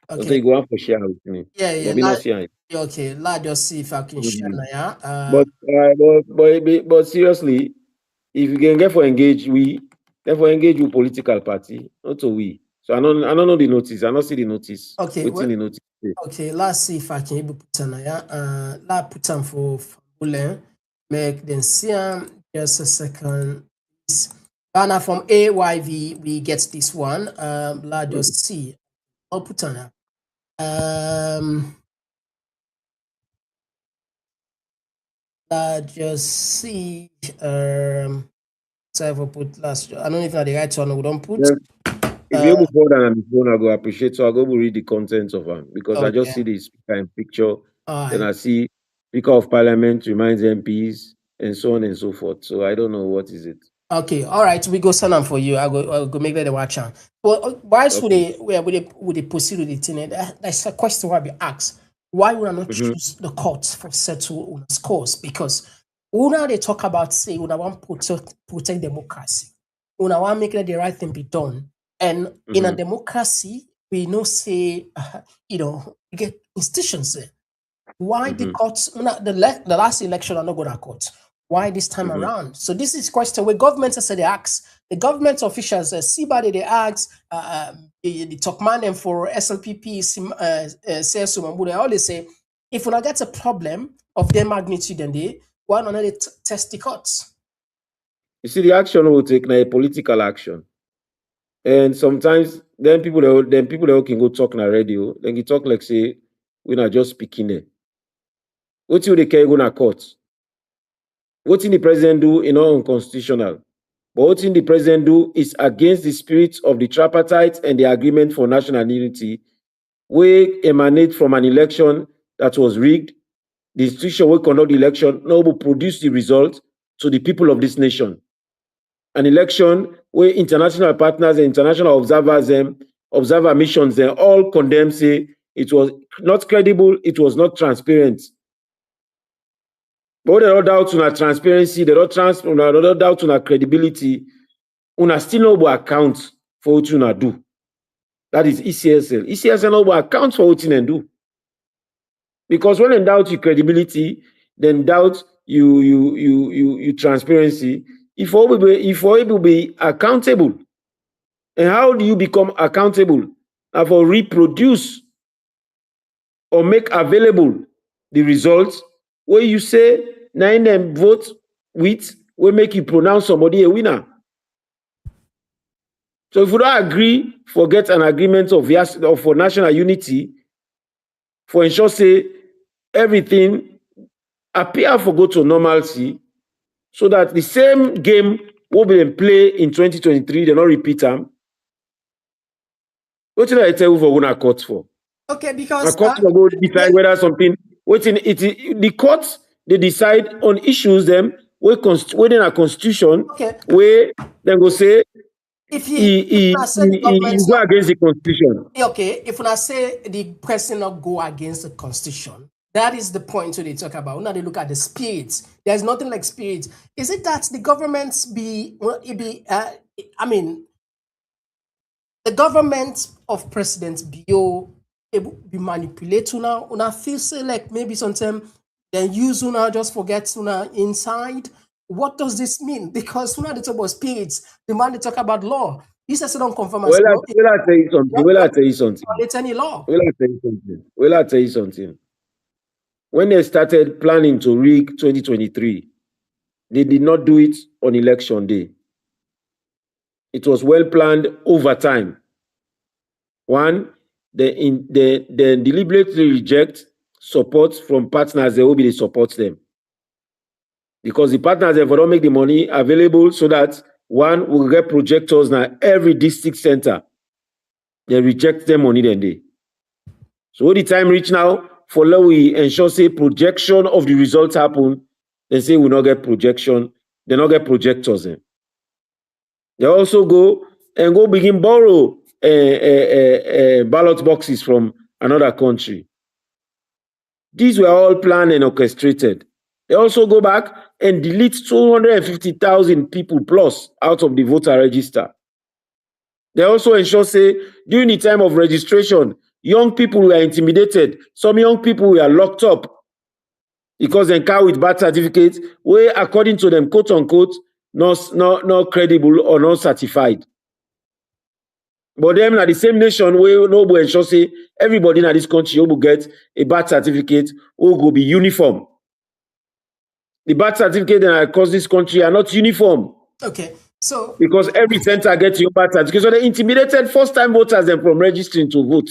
Okay. go on for share with me. Yeah. But me not see it. Okay, let's just see if I can share now. But seriously, if you can get for engage, we therefore engage with political party, not to we. So I don't know the notice. I don't see the notice. Okay, What's in the notice? Okay, let's see if I can able put on let's put on for Bulen. Make them see just a second. Now from AYV we get this one. Let's just see. I'll put on let's just see. So if I put last, I don't know if that's the right one. We don't put. Yeah. If you're able to forward on the phone, I go appreciate. So I go read the contents of them, because I just see the speaker in picture, then I see Speaker of Parliament reminds MPs and so on and so forth. So I don't know what is it. Okay, all right, we go send them for you. I'll go make that the watch on. Well, why would they proceed with the thing? That's a question why we ask. Why would I not choose the courts for settle on scores? Because when they talk about say when I want to protect democracy, when I want to make the right thing be done, and in a democracy we know say you get institutions there. Why the courts? The last election are not going to court. Why this time around? So this is question where governments say they ask the government officials see body they ask the top man and for SLPP they always say if we not get a problem of their magnitude, and they one another test the courts. You see, the action will take now a political action. And sometimes then people that can go talk na radio, then you talk like say we're not just speaking there. What you they can go na court? What the president do in all unconstitutional? But what the president do is against the spirit of the tripartite and the agreement for national unity, we emanate from an election that was rigged. The institution will conduct the election now will produce the result to the people of this nation. An election where international partners and international observers and observer missions they all condemn, say it was not credible, it was not transparent. But they don't doubt on our transparency, they don't doubt on our credibility, una still no account for what you do. That is ECSL. ECSL no account for what you do. Because when in doubt your credibility, then doubt you transparency. If all will be accountable. And how do you become accountable? And for reproduce or make available the results where you say 9 them vote with will make you pronounce somebody a winner. So if you don't agree, forget an agreement for national unity, for ensure say everything appear for go to normalcy, so that the same game will be in play in 2023, they not repeat them. What did I tell you for going to court for? Okay, because a court will go decide whether something the courts they decide on issues them within a constitution where they go say if you go against the constitution. Okay, if I say the person not go against the constitution, that is the point they talk about. Now they look at the spirit. There's nothing like spirit. Is it that the governments the government of President Bio be manipulated now? Una feel say like maybe sometimes then use una just forget una inside. What does this mean? Because una they talk about spirits, the man they talk about law. He says don't confirm. Will I tell you something? Will I tell you something? Any law. Will I tell you something? When they started planning to rig 2023, they did not do it on election day. It was well planned over time. One, they deliberately reject support from partners. They will be support them because the partners have don't make the money available so that one will get projectors now every district center. They reject them money then day. So when the time reach now for we ensure say projection of the results happen, they say we not get projection. They not get projectors then. They also go begin borrow ballot boxes from another country. These were all planned and orchestrated. They also go back and delete 250,000 people plus out of the voter register. They also ensure say during the time of registration, young people were intimidated. Some young people were locked up because they carry with birth certificates where, according to them, quote unquote, not credible or not certified. But them are the same nation where nobody ensure say everybody in this country will get a birth certificate who will be uniform. The birth certificate that across this country are not uniform. Okay, so because every center gets your birth certificate, so they intimidated first-time voters them from registering to vote.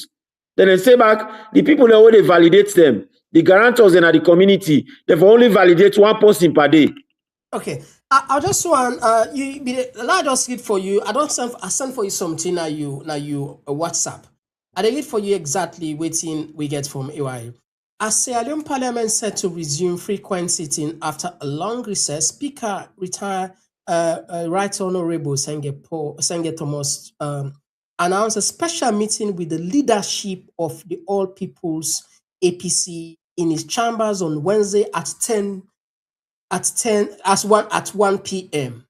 Then they say back the people that they validate them, the guarantors in the community, they only validate one person per day. Okay. I just want I just read for you. I send for you something now you WhatsApp. I read for you exactly waiting we get from AY. As Sierra Leone Parliament set to resume frequent sitting after a long recess, Speaker retired Right Honorable Segepoh Thomas announced a special meeting with the leadership of the All People's APC in his chambers on Wednesday at 1 p.m.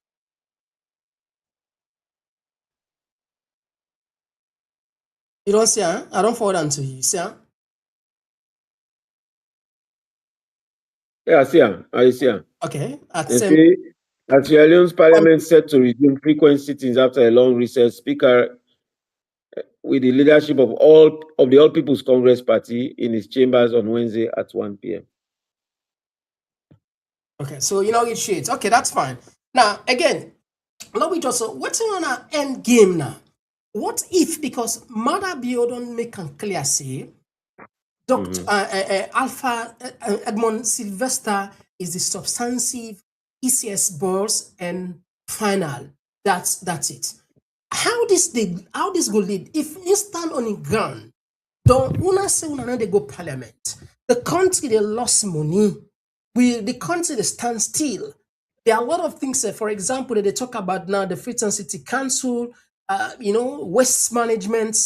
You don't see, huh? I don't forward on to you. See, huh? Yeah, I see him. I see him. Okay. At Sierra Leone's Parliament set to resume frequent sittings after a long recess. Speaker with the leadership of the All People's Congress Party in his chambers on Wednesday at 1 p.m. Okay, so you know it shades. Okay, that's fine. Now again, now we just what's on our end game now? What if because Mother Bio don't make a clear say Dr. Alpha Edmond Sylvester is the substantive ECS boss and final. That's it. How this go lead if instant on the ground don't una say una they go parliament. The country they lost money. The country they stand still. There are a lot of things. For example, that they talk about now the Freetown City Council. Waste management.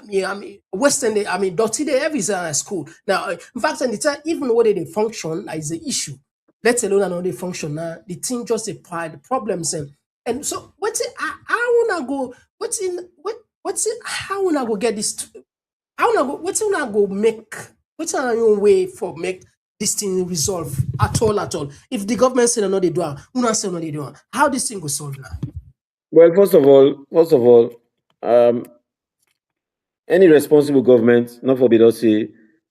Yeah, I mean, Western. I mean, dirty they every school now. In fact, and it's even whether they function is the issue. Let alone how they function now. The thing just apply the problems and so what's it? I wanna go. What's it? How wanna go get this? I wanna go. What's it? Wanna go make? What's our own way for make this thing resolve at all? At all? If the government say no, they do. Una say no, they do. How this thing go solve now? Well, first of all, any responsible government, not forbid us say,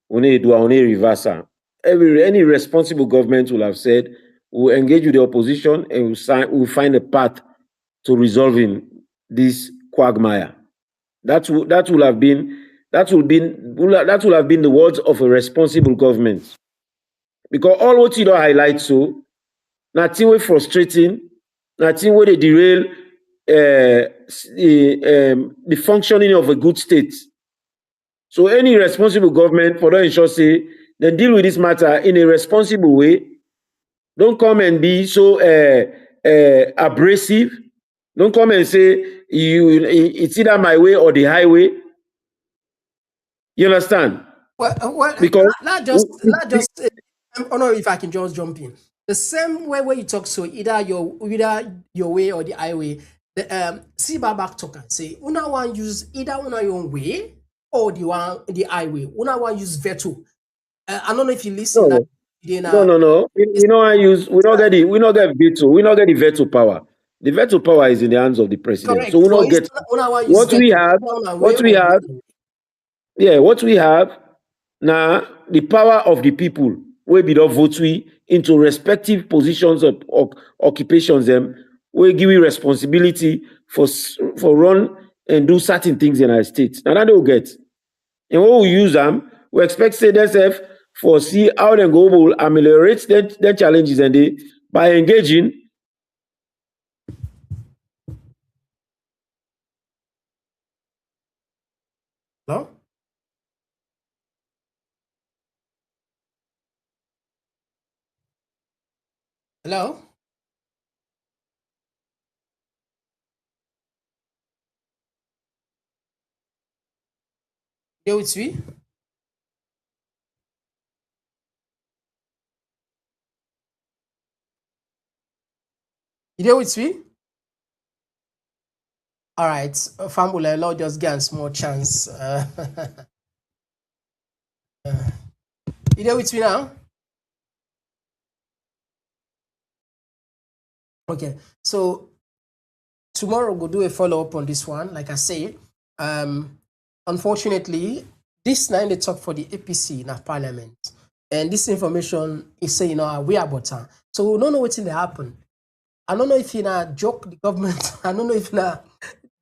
we need to do our reversal. Any responsible government will have said, we'll engage with the opposition and we'll find a path to resolving this quagmire. That will have been the words of a responsible government. Because all what you don't highlight so, nothing way frustrating, nothing way they derail the functioning of a good state. So any responsible government, for that ensure say, then deal with this matter in a responsible way. Don't come and be so abrasive. Don't come and say it's either my way or the highway. You understand? Well, Because not just. I don't know if I can just jump in. The same way where you talk, so either your way or the highway. See back talk and say, una want use either una your own way or the highway. Una want use veto. I don't know if you listen. no. No. We don't get veto. We don't get the veto power. The veto power is in the hands of the president. Correct. So we don't get what we have. What we have now, the power of the people will be the vote we into respective positions of occupations them will give you responsibility for run and do certain things in our state. Now that they will get. And when we use them, we expect say themselves for see how they go will ameliorate their challenges and they by engaging. No? Hello? You with me? You there with me? All right. Fambula, allow just get a small chance. You there with me now? Okay. So tomorrow we'll do a follow-up on this one. Like I say, unfortunately, this night they talk for the APC in our parliament. And this information is saying, we are about. So we don't know what's going to happen. I don't know if in a joke the government, I don't know if in a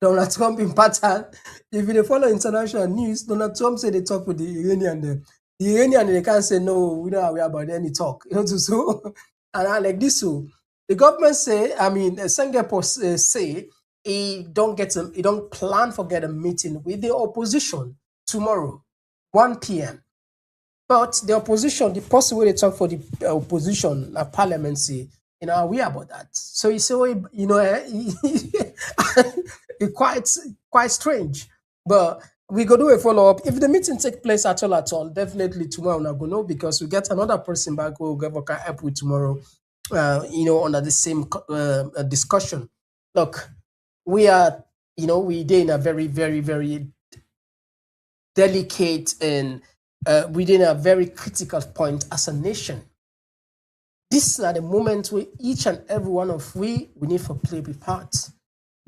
Donald Trump in pattern. If they follow international news, Donald Trump say they talk with the Iranian. The Iranian they can't say no, we don't know about any talk. So and I like this so the government say, Segepoh say he don't plan for get a meeting with the opposition tomorrow, 1 p.m. But the opposition, the person where they talk for the opposition at parliament say, we about that. So you say, it's quite strange. But we go do a follow-up. If the meeting take place at all, definitely tomorrow I'm not going to know because we get another person back who will help with tomorrow, under the same discussion. Look, we are, we're in a very, very, very delicate and within a very critical point as a nation. This is the moment where each and every one of we need to play a part.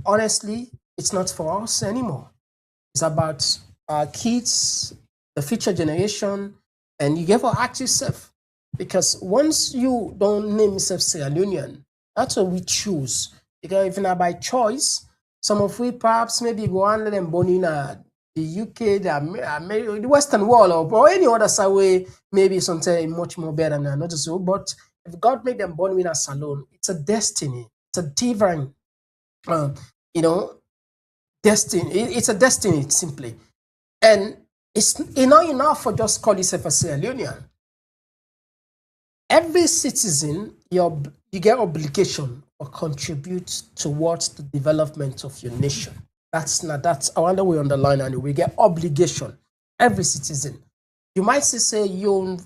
Honestly, it's not for us anymore. It's about our kids, the future generation, and you get to ask yourself, because once you don't name yourself Sierra Leonean, that's what we choose. Because if not by choice, some of we perhaps maybe go under them born in the UK, the Western world, or any other side way, maybe something much more better than not so. But if God made them born in a salon, it's a destiny. It's a divine, you know, destiny. It's a destiny simply, and it's not enough for just call yourself a Sierra Leonean. Every citizen, you get obligation or contribute towards the development of your nation. That's I wonder we underline and we get obligation. Every citizen. You might say you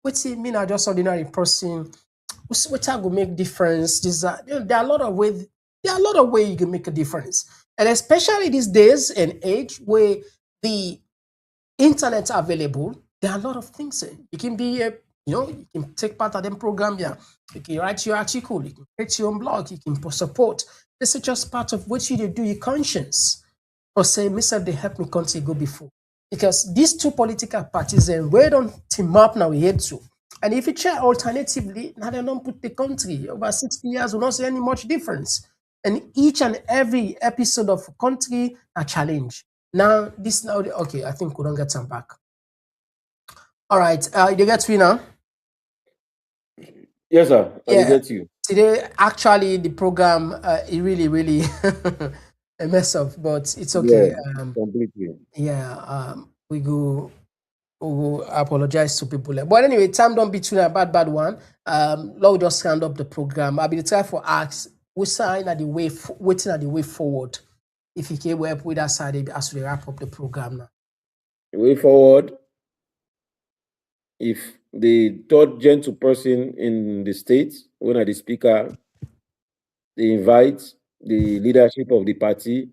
what's it mean? I just ordinary person. Which I will make difference. There are a lot of ways. There are a lot of ways you can make a difference, and especially these days and age where the internet are available. There are a lot of things. You can be you can take part of them program here. You can write your article, you can create your own blog, you can support. This is just part of what you do, your conscience. Or say, myself, they help me country go before. Because these two political parties, and we don't team up now, we had to. And if you check alternatively, now they don't put the country over 60 years, will not see any much difference. And each and every episode of country, a challenge. Now, okay, I think we don't get some back. All right, you get me now? Yes, sir. I get you. Today, actually, the program is really a mess up, but it's okay. Yeah, completely. Yeah, we go apologize to people. But anyway, time don't be too a bad one. Lord, just stand up the program. I'll be the time for ask. We sign at the way, waiting at the way forward. If you can help with that side as we wrap up the program now. The way forward. If the third gentle person in the state, when the speaker, they invite the leadership of the party,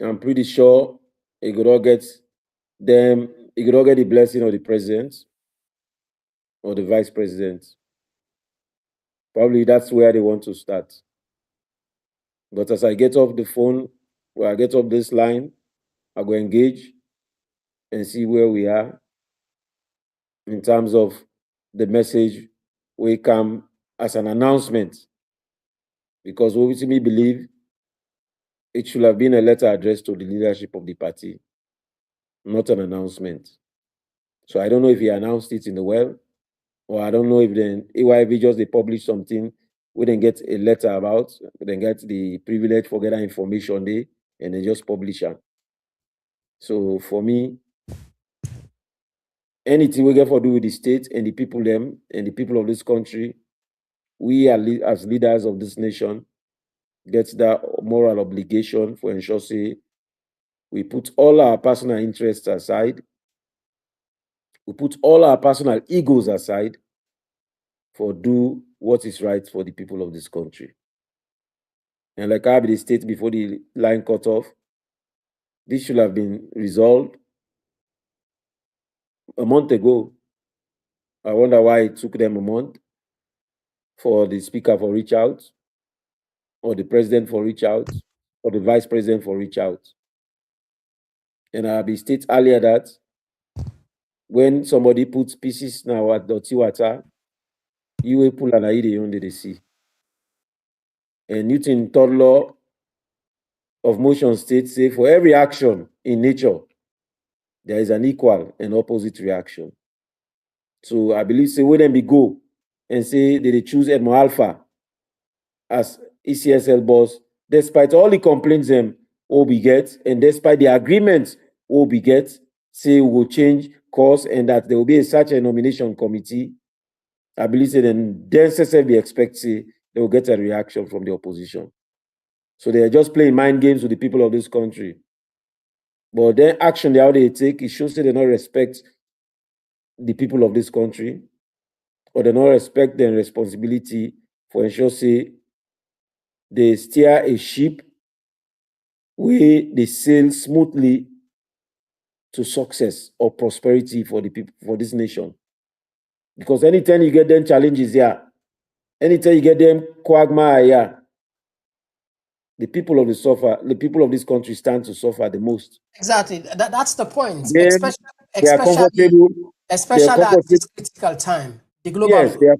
I'm pretty sure he could all get them, he could all get the blessing of the president or the vice president. Probably that's where they want to start. But as I get off the phone, or I get off this line, I go engage and see where we are in terms of the message we come as an announcement. Because what we believe, it should have been a letter addressed to the leadership of the party, not an announcement. So I don't know if he announced it in the well, or I don't know if then AYV just they publish something, we then get a letter about, we then get the privilege for getting information there, and they just publish it. So for me, anything we get for do with the state and the people them and the people of this country, we are as leaders of this nation get that moral obligation for ensure say we put all our personal interests aside, we put all our personal egos aside for do what is right for the people of this country. And like I be the state before the line cut off, this should have been resolved a month ago. I wonder why it took them a month for the speaker for reach out, or the president for reach out, or the vice president for reach out. And I be state earlier that when somebody puts pieces now at dirty water, you will pull and eat under the sea. And Newton third law of motion states say for every action in nature, there is an equal and opposite reaction. So I believe say when we go and say they choose Edmond Alpha as ECSL boss, despite all the complaints them we get, and despite the agreements we get, say we will change course and that there will be such a nomination committee. I believe say then we expect say they will get a reaction from the opposition. So they are just playing mind games with the people of this country. But then action how they take, it shows that they don't respect the people of this country, or they don't respect their responsibility for ensure say they steer a ship where they sail smoothly to success or prosperity for the people for this nation. Because anytime you get them challenges here, anytime you get them quagmire here, the people of this country stand to suffer the most. Exactly. That's the point. Then Especially at this critical time. The global. Yes, they are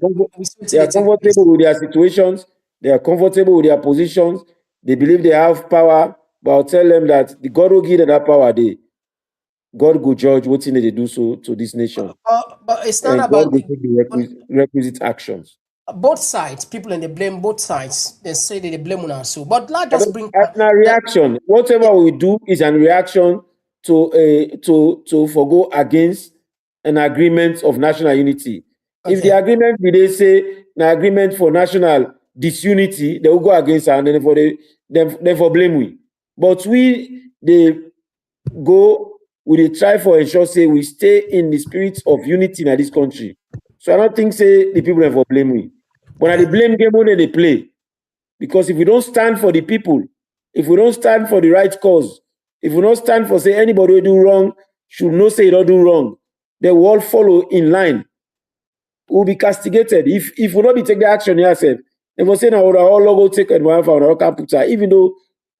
comfortable with their situations. They are comfortable with their positions. They believe they have power. But I'll tell them that the God will give them that power. God will judge what they do so to this nation. But it's not And about God will take the requisite actions. both sides. People and they blame both sides. They say that they blame on us. But let's just bring Now, reaction. Whatever we do is a reaction to forgo against an agreement of national unity. If the agreement they say an agreement for national disunity, they will go against us and then for blame we. But they try for ensure say we stay in the spirit of unity in this country. So I don't think say the people for blame we. But at the blame game when they play. Because if we don't stand for the people, if we don't stand for the right cause, if we don't stand for say anybody will do wrong, should not say don't do wrong, they will all follow in line. We will be castigated. If we not be take the action yourself, they will say now all logo take advantage for our computer, even though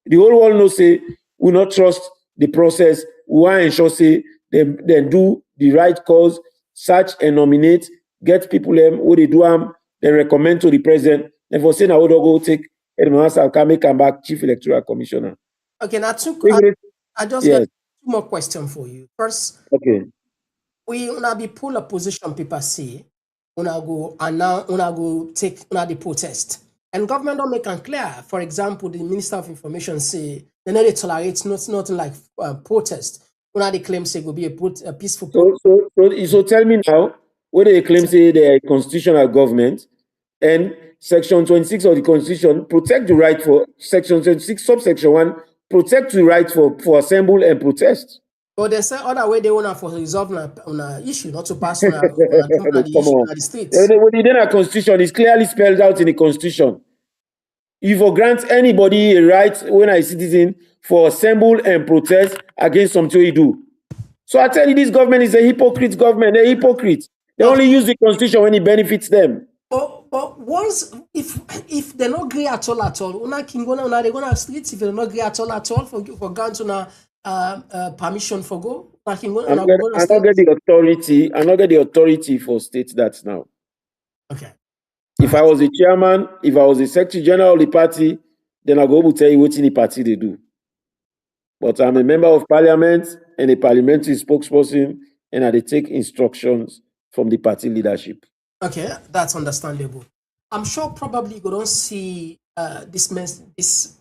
the whole world knows say we not trust the process, we want to ensure say they do the right cause, search and nominate, get people who they do they recommend to the president. And for saying I would go take Edmond come back Chief Electoral Commissioner. Okay, now I just got two more questions for you. First, we wanna be pull a position people say, wanna go take the protest. And government don't make it clear. For example, the Minister of Information say they know they tolerate nothing like protest. When they claim say will be a peaceful protest. So tell me now, whether they claim say they are a constitutional government and Section 26 of the Constitution protect the right for Section 26, subsection 1, protect the right for assemble and protest. But they say other way they want to resolve on an issue, not to pass on the states. When then a constitution is clearly spelled out in the Constitution. If you grant anybody a right when a citizen for assemble and protest against something you do. So I tell you, this government is a hypocrite government. They're hypocrites. They only use the Constitution when it benefits them. But once if they not agree at all, they're gonna streets if they not agree at all for granting permission for go. I not get the authority for state that now. Okay. If I was the chairman, if I was the secretary general of the party, then I'll go to tell you what in the party they do. But I'm a member of parliament and a parliamentary spokesperson, and I take instructions from the party leadership. Okay, that's understandable. I'm sure probably you don't see this news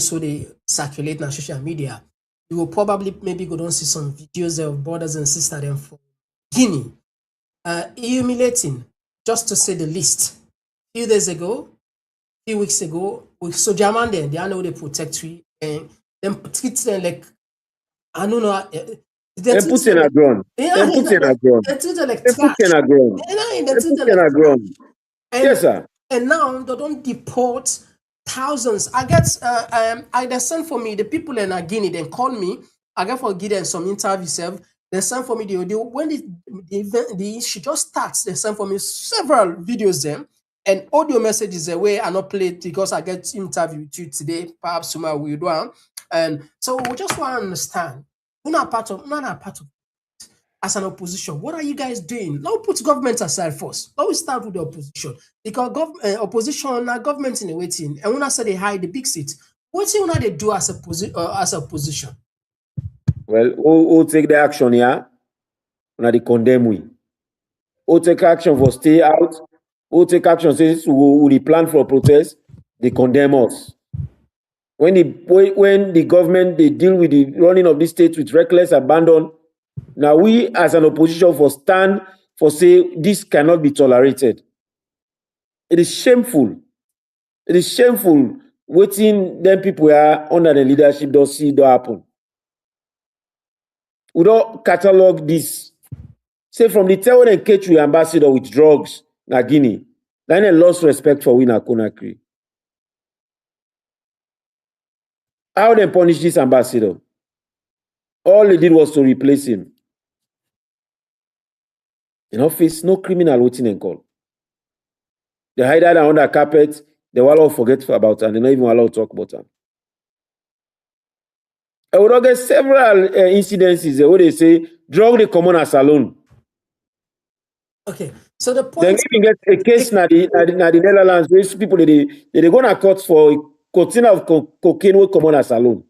so they circulate on social media. You will probably maybe go don't see some videos of brothers and sisters them from Guinea. Humiliating, just to say the least. Few days ago, few weeks ago, with Sojaman then they know they protect you and them treat them like I don't know. They put in a ground. They put in a ground. They treat them like They put in a ground. Yes, sir. And now they don't deport thousands. I get they send for me the people in Guinea. They call me. I get for give them some interviews. They send for me the audio when the issue just starts. They send for me several videos them and audio messages where I not played because I get interview with you today. Perhaps tomorrow we do. And so we just want to understand. We're not part of as an opposition. What are you guys doing? Now put government aside first. Now we start with the opposition. Because opposition are government in the waiting. And when I say they hide the big seat, what do they do as a opposition? Well, who take the action here? When they condemn we. Who take action for stay out? Who take action says we plan for a protest? They condemn us. When the government they deal with the running of this state with reckless abandon, now we as an opposition for stand for say this cannot be tolerated. It is shameful. It is shameful waiting them people are under the leadership don't see it happen. We don't catalog this. Say from the Taiwan and Ketri ambassador with drugs, na Guinea, then they lost respect for Wina Conakry. How they punish this ambassador? All they did was to replace him. In office, no criminal waiting and call. They hide that under carpet, they will all forget about it, and they don't even allow to talk about it. I would get several incidences where they say, drug the commoners alone. Okay, So the Then point, even get a case na the Netherlands where people they go to court for a container of cocaine will come on as alone.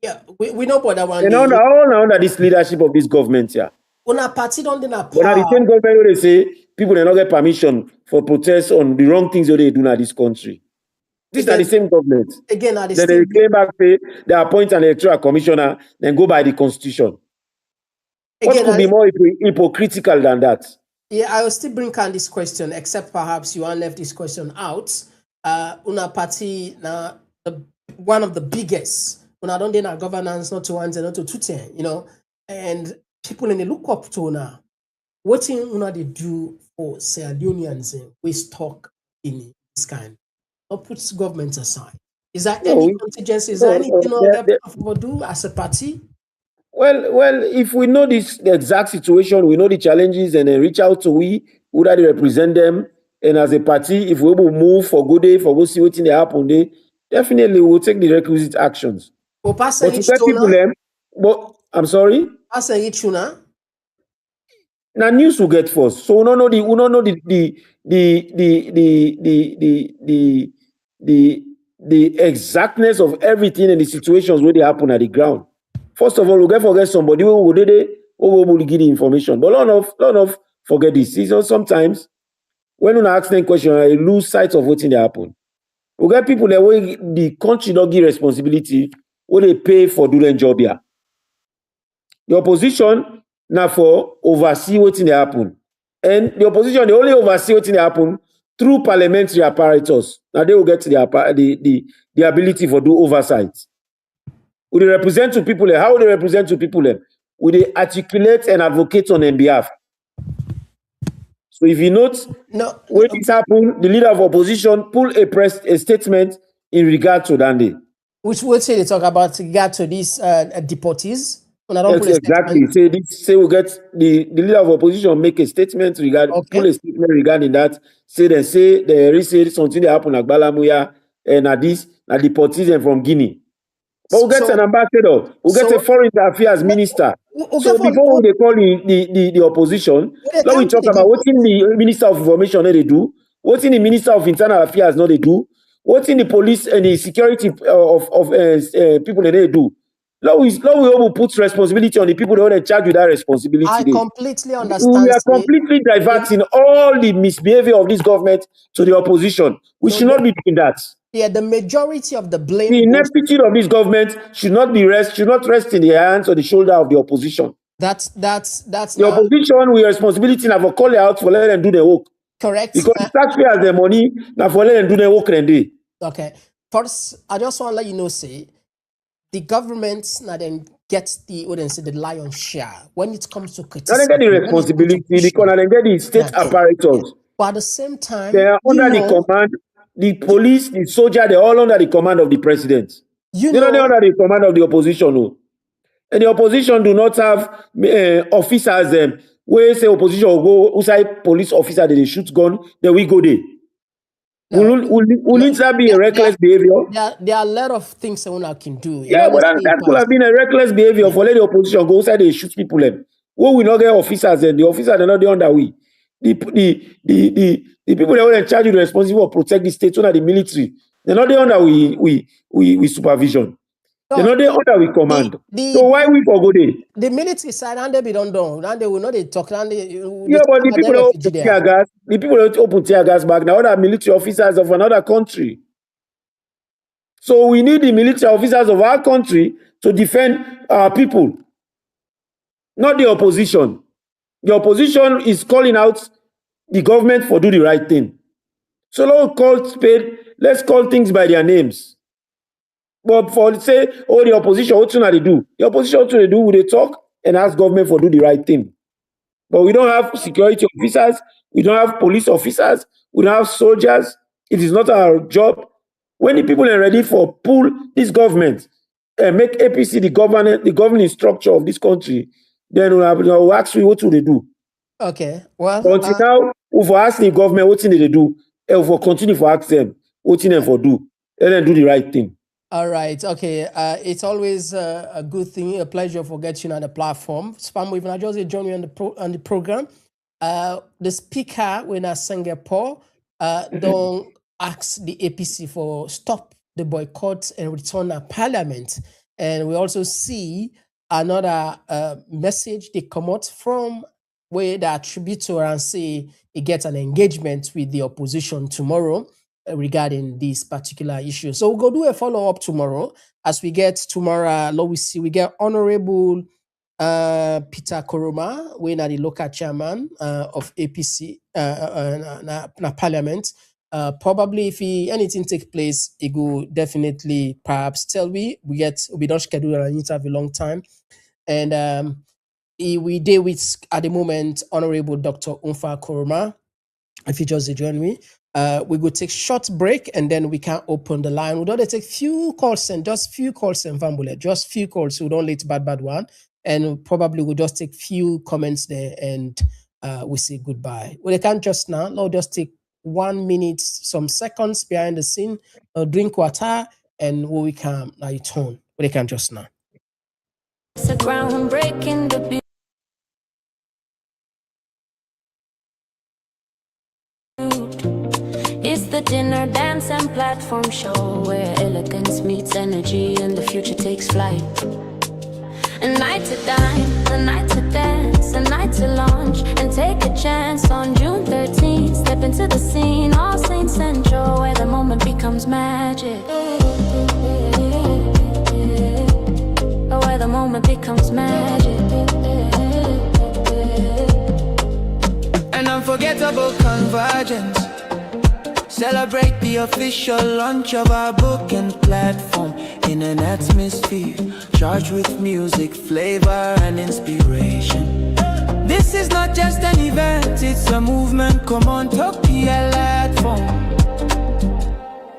yeah, we know about that one. And all under this leadership of this government, yeah. Una party don't in a But now the power. same government where they say people they not get permission for protests on the wrong things that they do in this country. These are the same government. Again, are Then they came back say they appoint an electoral commissioner, then go by the constitution. What could be more hypocritical than that? Yeah, I will still bring on this question, except perhaps you want left this question out. Una party now one of the biggest. Una don't do governance, not to one and not to two, you know, and people in the look up to now. What thing una they do for Sierra Leoneans we stock in this kind? Or puts government aside. Is there any contingency? Is there anything other do as a party? Well, if we know the exact situation, we know the challenges, and then reach out to we who that represent them, and as a party, if we will move for good day, for go see what in the happen day, definitely we'll take the requisite actions. But to get people them, but I'm sorry. Now news will get first, so we don't know the exactness of everything and the situations where they happen at the ground. First of all, we get forget somebody who will give the information. But a lot of forget this. So sometimes when you ask them question, I lose sight of what's in the happen. We get people that way the country don't give responsibility what they pay for doing job here. The opposition now for oversee what's in the happen. And the opposition they only oversee what's in the happen through parliamentary apparatus. Now they will get the ability for do oversight. Would they represent to people? How would they represent to people? Would they articulate and advocate on their behalf? So if you note, when this happened, the leader of opposition pulled a statement in regard to Dande. Which would say they talk about regard to these deportees. Exactly. Say we get the leader of opposition make a statement pull a statement regarding that. Say they say something that happened at Balamuya and at deportees from Guinea. But we'll get an ambassador, we'll get a foreign affairs minister. So before they call the opposition, let me talk about what in the Minister of Information they do, what in the Minister of Internal Affairs they do, what in the police and the security of people they do. Let we put responsibility on the people that are charged with that responsibility. I completely understand. We are completely diverting all the misbehavior of this government to the opposition. We should not be doing that. Yeah, the majority of the blame. The ineptitude of this government should not rest in the hands or the shoulder of the opposition. That's the opposition with responsibility now for call out for let them do their work. Correct. Because the taxpayers their money now for let them do their work and day. Okay. First, I just want to let you know, say the government now then gets the lion's share when it comes to criticism. Now they get the responsibility because they get the state apparatus. But at the same time, they are under the command. The police, the soldier, they're all under the command of the president. They're not under the command of the opposition. No. And the opposition do not have officers where say opposition will go outside police officer, they shoot gun, then we go there. Will that be a reckless behavior? There are a lot of things someone can do. Yeah, but that could have been a reckless behavior for let the opposition go outside they shoot people. We will not get officers and the officers are not the under we. The people that were in charge of the responsibility for protect the state under the military, they're not the under we supervision. They're not the under we command. So why we forgo there? The military side and they be done, and they will not talk. But the people that open tear gas, the people that open tear gas back now are military officers of another country. So we need the military officers of our country to defend our people, not the opposition. The opposition is calling out the government for do the right thing. So let's call things by their names. But for say, the opposition, what should they do? The opposition, what should they do? Will they talk and ask government for do the right thing? But we don't have security officers, we don't have police officers, we don't have soldiers. It is not our job. When the people are ready for pull this government and make APC the governing structure of this country, then we'll ask you what will they do. Okay. Well, until now, we for ask the government what thing they do, and we continue for ask them what thing they for do, and then do the right thing. All right. Okay. It's always a good thing, a pleasure for getting on the platform. Spam, if I just join you on the program. the speaker, when I Segepoh, don't ask the APC for stop the boycott and return a parliament. And we also see another message they come out from where they attribute to her and say it gets an engagement with the opposition tomorrow regarding this particular issue. So we'll go do a follow-up tomorrow as we get tomorrow. We get Honorable Peter Koroma, we are the local chairman of APC na Parliament. Probably if anything take place, it will definitely perhaps tell we don't schedule an interview long time. And we deal with at the moment Honorable Dr. Unpha Koroma. If you just join me, we will take short break and then we can open the line. We don't take few calls and just few calls and Vambule, just few calls. So we don't let bad one. And probably we'll just take few comments there and we say goodbye. Well, they can't just now. No, just take 1 minute, some seconds behind the scene, drink water, and we can now return. Well, they can't just now. It's a groundbreaking debut. It's the dinner, dance, and platform show where elegance meets energy and the future takes flight. A night to dine, a night to dance, a night to launch and take a chance on June 13th. Step into the scene, All Saints Central, where the moment becomes magic. Where the moment becomes magic. An unforgettable convergence. Celebrate the official launch of our book and platform in an atmosphere charged with music, flavor, and inspiration. This is not just an event, it's a movement. Komon Tok Platform.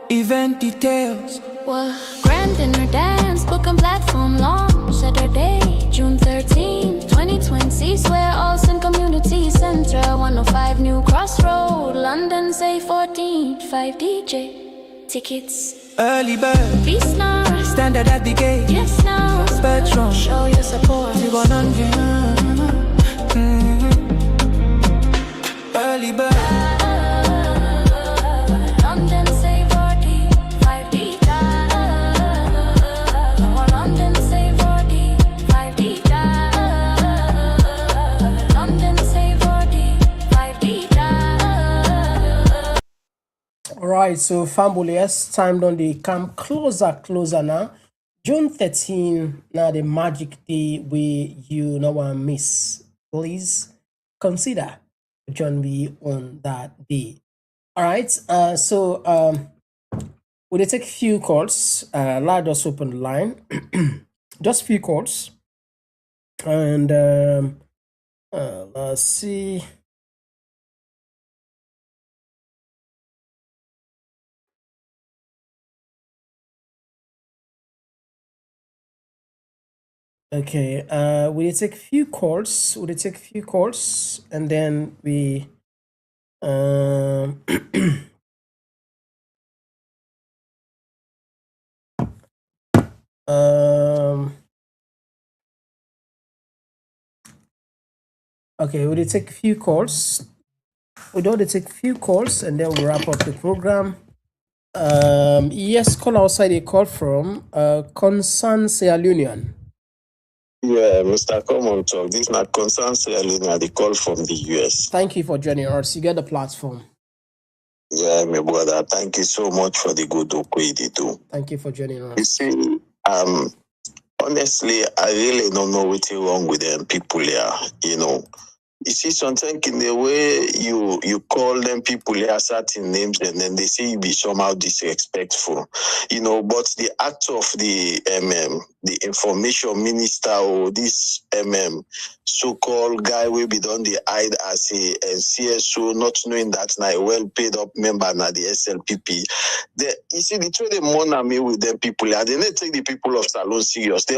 Event details. Well, grand dinner dance, book and platform launch Saturday, June 13, 2020. Swear Olsen Community Centre, 105 New Crossroad, London, say 14, 5 DJ. Tickets. Early bird. Feast now. Standard at the gate. Yes now. Spectrum. Show your support. 100. Early bird. London, say 40, 5 DJ. London, say 40, 5 DJ. London, say 40, 5 DJ. All right, so Fambule, yes, time done they come closer now. June 13, now the magic day we you know want miss. Please consider join me on that day. All right, so we'll take few calls. Let us open the line. Just few calls. And let's see. Okay, we'll take few calls. And then we okay, we'll take few calls. We don't take few calls and then we'll wrap up the program. Yes, call outside a call from Concern Sierra Union. Yeah, Mr. Komon Tok, this is not concern Sierra Leone, the call from the US. Thank you for joining us. You get the platform. Yeah, my brother, thank you so much for the good work you do. Thank you for joining us. You see, honestly, I really don't know what's wrong with them people here, you know. You see, sometimes in the way you call them people here certain names and then they say you be somehow disrespectful, you know, but the act of the information minister or this so-called guy will be done the hide as a CSO, not knowing that now a well-paid up member now the SLPP. You see, the trade they mourn me with them people here, they don't take the people of Salon serious. They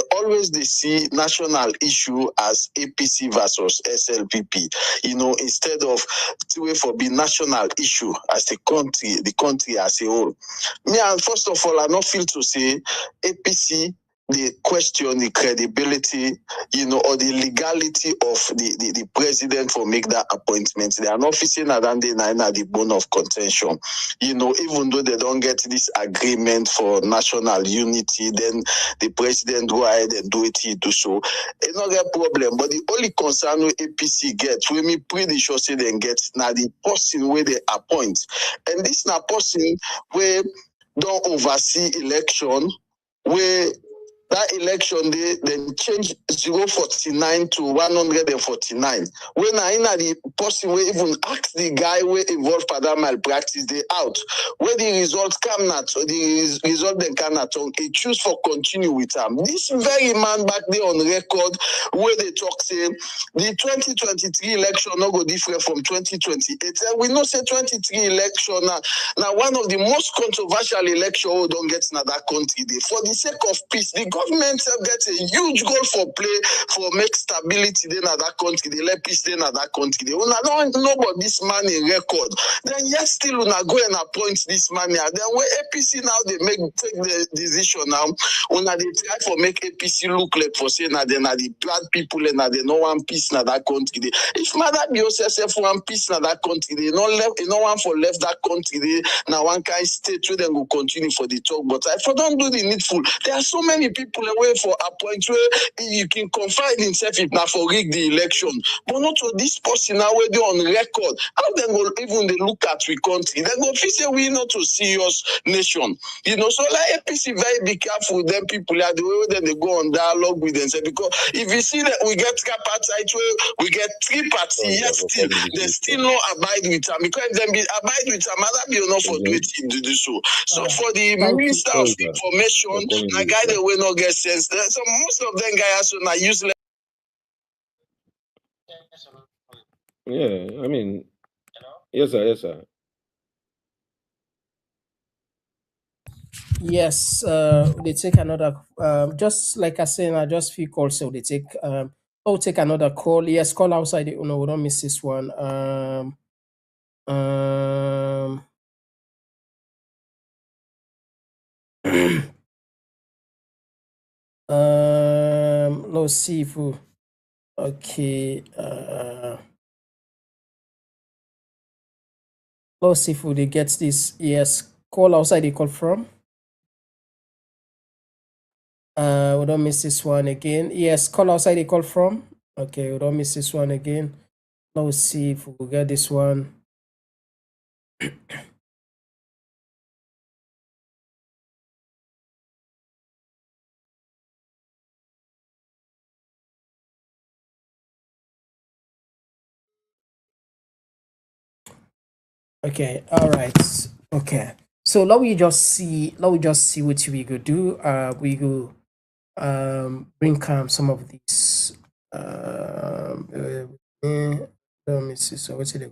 see national issue as APC versus SLPP. You know, instead of to for be national issue as the country as a whole. Me, first of all, I not feel to say APC they question the credibility, or the legality of the president for make that appointment. They are not facing that and they are the bone of contention. Even though they don't get this agreement for national unity, then the president go ahead and do it, he do so. It's not a problem. But the only concern with APC gets, we me pretty sure say they get now the person where they appoint. And this now person where don't oversee election, where that election day then change 049 to 149. When I in the person we even ask the guy where involved for that malpractice, they out. Where the results come not, or the result then cannot, he choose for continue with him. This very man back there on record where they talk say the 2023 election not go different from 2028. And we know say 23 election now one of the most controversial election we don't get in that country. For the sake of peace, the government gets a huge goal for play for make stability in that country. They let peace in that country. They don't know about this man in record. Then yes, still una go and appoint this man here. Then when APC now they take the decision now, una they try for make APC look like for saying that they are the bad people and that they no one peace in that country. If mother be yourself one peace in that country, they no left, no one for left that country. They now one kind state where then will continue for the talk. But if I don't do the needful, there are so many people away for a point where you can confide in self if not for rig the election. But not to this person now where they on record. How then go even they look at we country? They go say we not a serious nation. So like APC very be careful with them people are the way then they go on dialogue with them. Because if you see that we get tripartite where we get three parties, yes, still they still not abide with them. Because if they be abide with them, other be enough for doing to do so. So for the Minister of Information, a guy that will not get sense. So most of them guys are not useless. Yeah, I mean, yes, sir. Yes, they take another. Just like I said, I just few calls, so they take. Take another call. Yes, call outside. No, we don't miss this one. Let's see if we. Okay. Let's see if we get this. Yes, call outside. They call from. We don't miss this one again. Yes, call outside. They call from. Okay, we don't miss this one again. Let's see if we get this one. Okay, all right. Okay. So let me just see what we go do. We go bring some of these let me see. So what's it?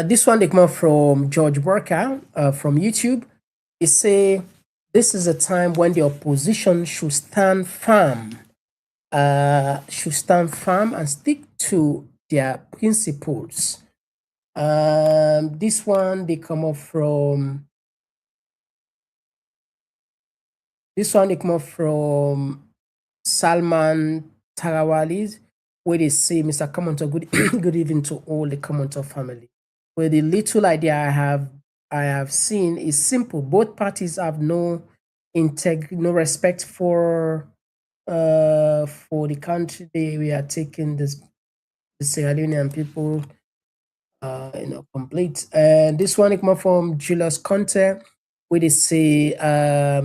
This one they come from George Burka from YouTube. He say this is a time when the opposition should stand firm and stick to their principles. This one they come up from Salman Tarawali, where they say, Mr. Komon Tok, good evening to all the Komon Tok family. Where the little idea I have seen is simple. Both parties have no respect for the country. We are taking the Sierra Leonean people complete. And this one come from Julius Conte, where they say a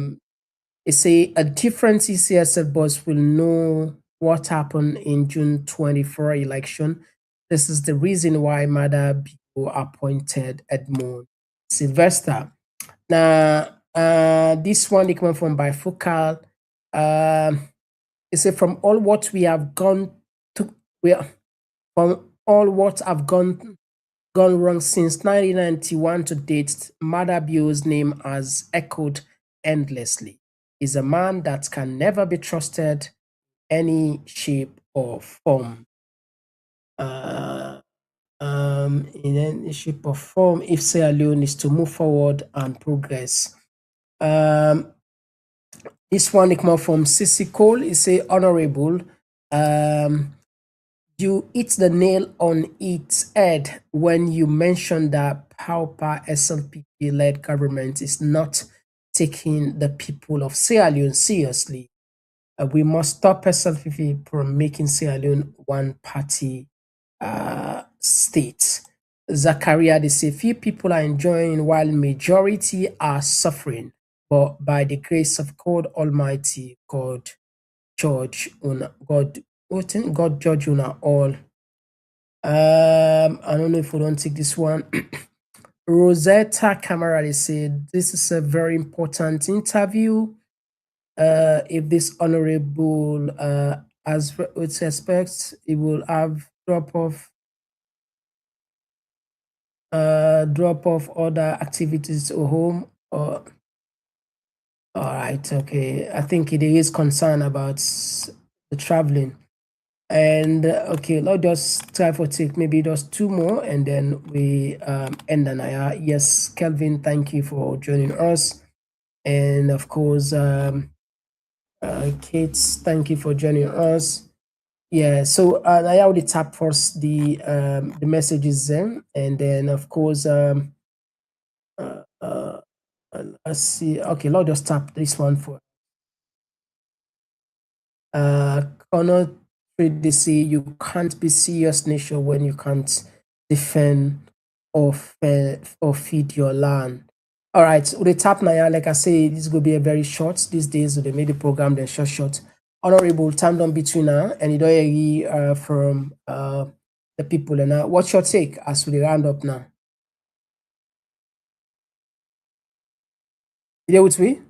different CCSF boss will know what happened in June 24 election. This is the reason why Mada Bigo appointed Edmund Sylvester. Now, this one they come from Bifocal. It said from all what we have gone wrong since 1991 to date, Mada Bio's name has echoed endlessly. is a man that can never be trusted any shape or form. In any shape or form, if Sierra Leone is to move forward and progress. This one come from Sissy Cole. It say, Honorable, you hit the nail on its head when you mentioned that Pauper SLPP-led government is not taking the people of Sierra Leone seriously. We must stop SLPP from making Sierra Leone one-party state. Zachariah, they say few people are enjoying while majority are suffering, but by the grace of God Almighty, God judge una God judge una all. I don't know if we don't take this one. Rosetta Camara, they said this is a very important interview. If this honorable as with respect, it will have drop off other activities to home. Or all right, okay. I think there is concern about the traveling. And okay, let's just try for take maybe just two more and then we end the night. Yes, Kelvin, thank you for joining us. And of course, Kate, thank you for joining us. Yeah, so I already tap first the messages then, and then of course let's see. Okay, let's just tap this one for Connor. They say you can't be serious nation when you can't defend or feed your land. All right, so the tap now, like I say, this is going to be a very short these days. So they made the program then short. Honorable, time down between now and you don't hear from the people. And now, what's your take as we round up now? You there with me?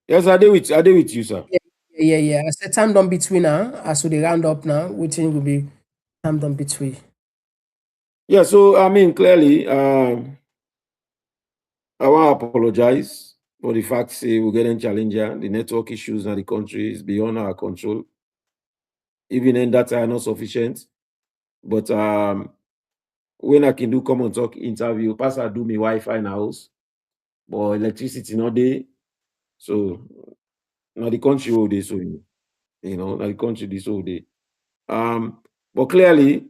Yes, I do with you, sir. Yeah. I said time down between now as we round up now. Which thing will be time down between? Yeah, so I mean, clearly, I want to apologize for the fact say we're getting challenger. The network issues in the country is beyond our control. Even in data are not sufficient. But when I can do Komon Tok interview, pass I do me Wi-Fi in house, but electricity not there. So now the country all day, so now the country this all day. But clearly,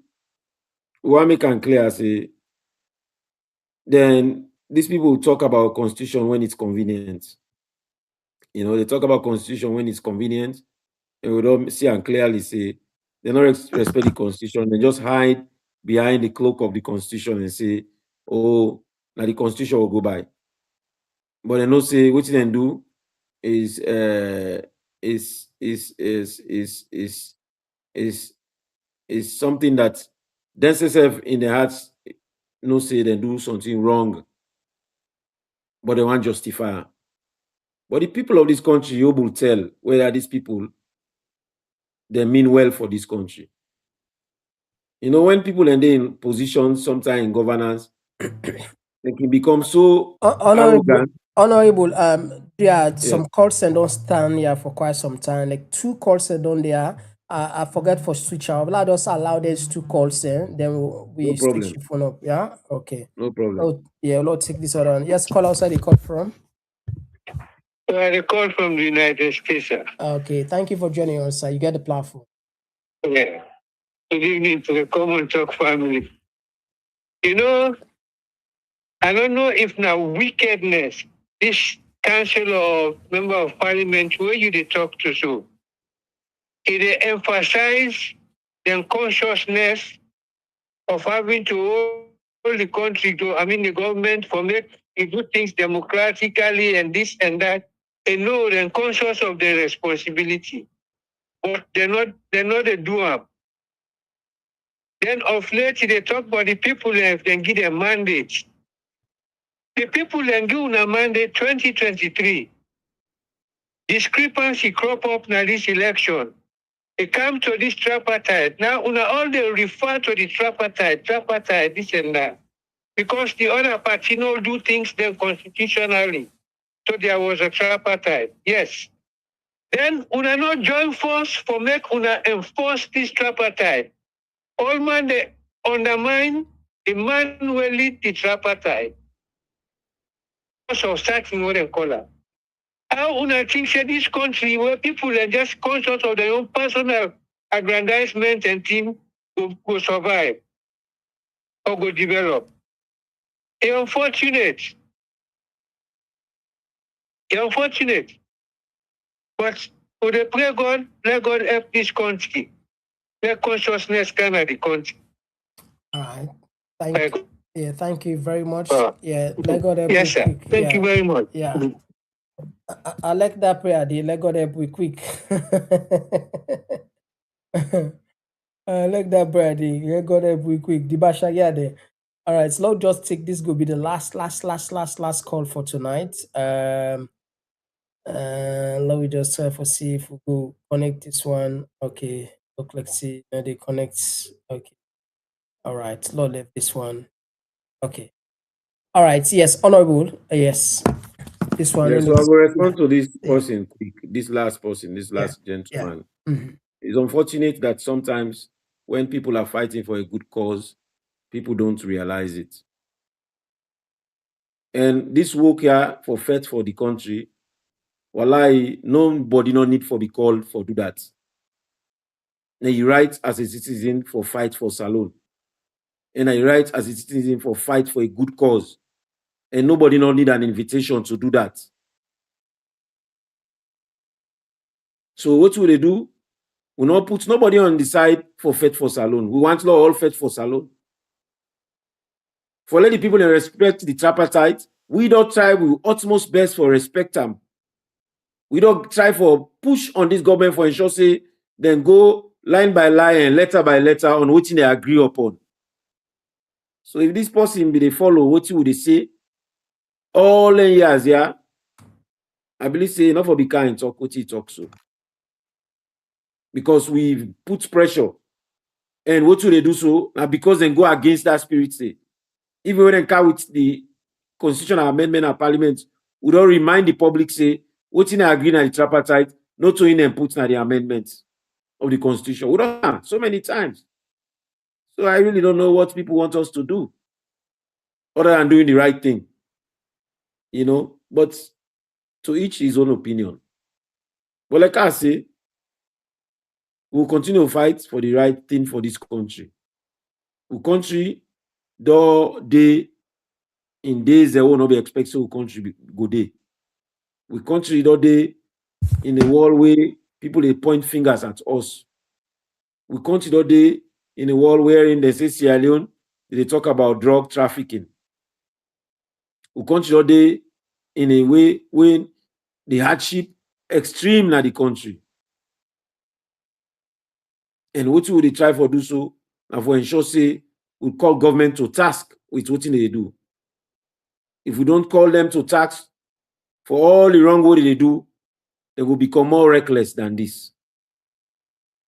what make can clear say then these people talk about constitution when it's convenient. They talk about constitution when it's convenient, and we don't see and clearly say they don't respect the constitution. They just hide behind the cloak of the constitution and say, "Oh, now the constitution will go by." But they don't say what they do is something that themselves in their hearts no say they do something wrong, but they want justify. But the people of this country, you will tell whether these people they mean well for this country. When people end in positions, sometimes in governance, they can become so arrogant. Honorable, some calls and don't stand here for quite some time. Like 2 calls and don't there. I forget for switch out. Let us allow these 2 calls then we No problem. switch your phone up. Yeah, okay. No problem. Oh, yeah, let's take this one. Yes, call outside the call from. The call from the United States, sir. Okay, thank you for joining us, sir. You get the platform. Yeah. Good evening to the Komon Tok family. I don't know if now wickedness, this council or member of parliament, where you they talk to so, they emphasize the consciousness of having to hold the country the government for make do things democratically and this and that. They know they're conscious of their responsibility, but they're not a doer. Then of late they talk about the people if they give them mandate. The people then give a mandate 2023. Discrepancy crop up now this election. They come to this tripartite. Now all they refer to the tripartite, this and that. Because the other party no do things then constitutionally. So there was a tripartite. Yes. Then una not join force for make una enforce this tripartite. All man they undermine the man who will lead the tripartite. So starting what they call her. How una think say this country where people are just conscious of their own personal aggrandizement and team go survive or go develop. It's unfortunate. It's unfortunate. But for the pray God, let God help this country. Let consciousness come at the country. All right. Thank you. Yeah, thank you very much. Uh, Yeah, let God help Yes, you sir. quick. Thank you very much. Yeah. I like that prayer, dear. Let God help you quick. I like that prayer, dear. Let God help you quick. Dibasha, yeah, there. All right, so let's just take this. Will be the last call for tonight. Let me just try for see if we go connect this one. Okay, look, let's see. They connect. Okay. All right, Lord, leave this one. Okay. All right. Yes, honorable. Yes. This one. Yeah, so I will respond to this person quick. This last person, this last gentleman. Mhm. It's unfortunate that sometimes when people are fighting for a good cause, people don't realize it. And this work here for fight for the country, wallahi, nobody no need for be called for do that. And you write as a citizen for fight for salon. And I write as a citizen for fight for a good cause. And nobody no need an invitation to do that. So what will they do? We not put nobody on the side for fight for salon. We want all fight for salon. For let the people respect the tripartite, we don't try with utmost best for respect them. We don't try for push on this government for ensure say then go line by line and letter by letter on what they agree upon. So if this person be they follow what you would say all in years, yeah, I believe say enough for be kind talk what he talk so. Because we put pressure and what do they do so? Now because they go against that spirit say. Even when they come with the constitutional amendment at parliament, we don't remind the public say what in agree na the tripartite, not to in them put na the amendments of the constitution. We don't so many times. So I really don't know what people want us to do other than doing the right thing. You know, but to each his own opinion. But like I say, we'll continue to fight for the right thing for this country. The country, though they in days they will not be expected to country go day. We country though they in a world where people they point fingers at us. We country though they in a world wherein they say Sierra Leone, they talk about drug trafficking. We country though they in a way when the hardship extreme in the country. And what would they try for do so? And for ensure say we call government to task with what they do. If we don't call them to task for all the wrong way they do, they will become more reckless than this.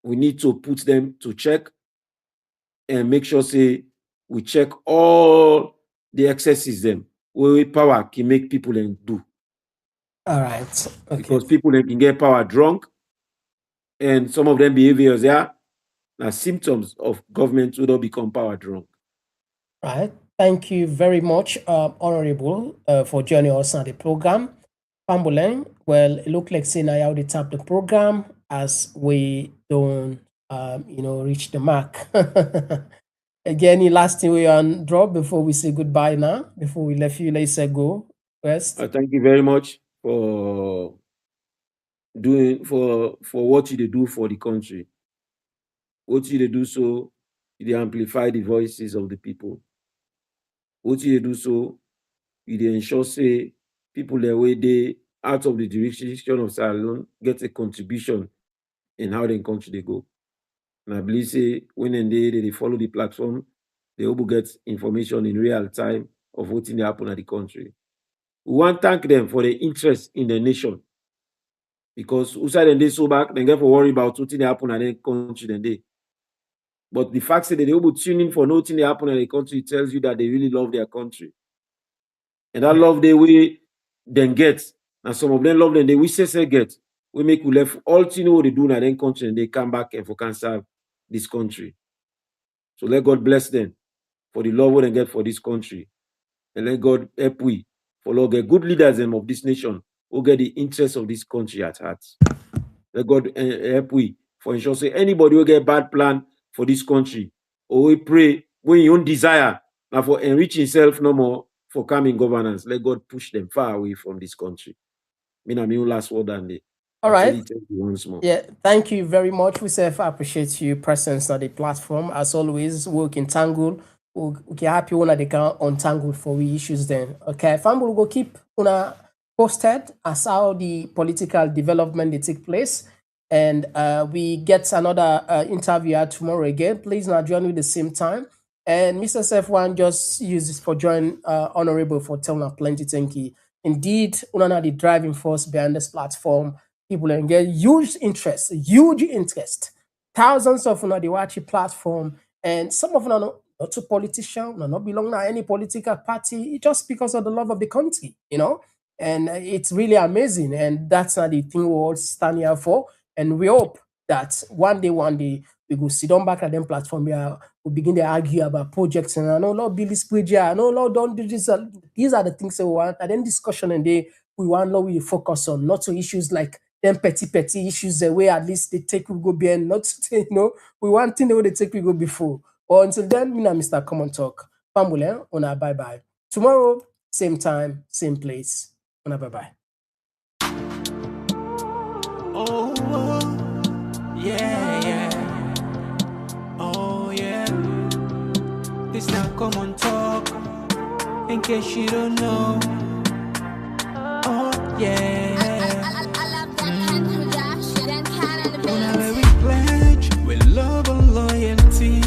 We need to put them to check and make sure say we check all the excesses them where power can make people then do. All right. Okay. Because people then can get power drunk, and some of them behaviors are symptoms of government who don't become power drunk. Right. Thank you very much, Honorable, for joining us on the program. Pambulen, well, it looked like saying I already tapped the program as we don't, reach the mark. Again, the last thing we on drop before we say goodbye now, before we let you later go. First. Thank you very much for doing for what you do for the country. What you do so, you amplify the voices of the people. What you do so, you ensure say people the way they out of the jurisdiction of Sierra Leone get a contribution in how the country they go. And I believe say when they follow the platform, they will get information in real time of what's in the happen at the country. We want to thank them for their interest in the nation. Because outside and they so back, they get for worry about what's in the happen at the country then they. But the fact that they will tune in for nothing that happen in the country tells you that they really love their country. And that love they will then get And some of them love them. They wish they get. We make you left all you know what they do in their country and they come back and for can serve this country. So let God bless them for the love they get for this country. And let God help we for Lord get good leaders of this nation who get the interests of this country at heart. Let God help we for ensure say anybody who get bad plan for this country or we pray when you own desire and for enrich himself no more for coming governance. Let God push them far away from this country. Me last word and the All right. Once more. Yeah, thank you very much. We appreciate your presence on the platform. As always, we can tangle. We can happy when they can untangle for we issues then. Okay, family will go keep posted as how the political development they take place. And we get another interview tomorrow again. Please now join me at the same time. And Mr. Sef1 just use this for join Honorable for telling us plenty thank you. Indeed, una the driving force behind this platform. People and get huge interest. Thousands of the watch platform, and some of them not to politicians, not belong to any political party, just because of the love of the country, you know. And it's really amazing, and that's not the thing we all stand here for. And we hope that one day we go sit down back at them platform here, we begin to argue about projects and I know Lord Billy Squidger, I know Lord don't do this. These are the things that we want. And then discussion and we want Lord we focus on, not to issues like them petty issues the way at least they take we go behind, not you know, we want thing the way they take we go before. Or until then, me and Mr. Komon Tok. Family, una bye. Tomorrow, same time, same place. Una bye. Oh, yeah. Oh, yeah. This now Komon Tok. In case you don't know. Oh, yeah. Whenever we pledge with love and loyalty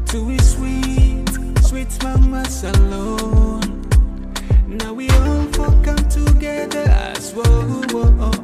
to his sweet mamas alone. Now we all come together as one.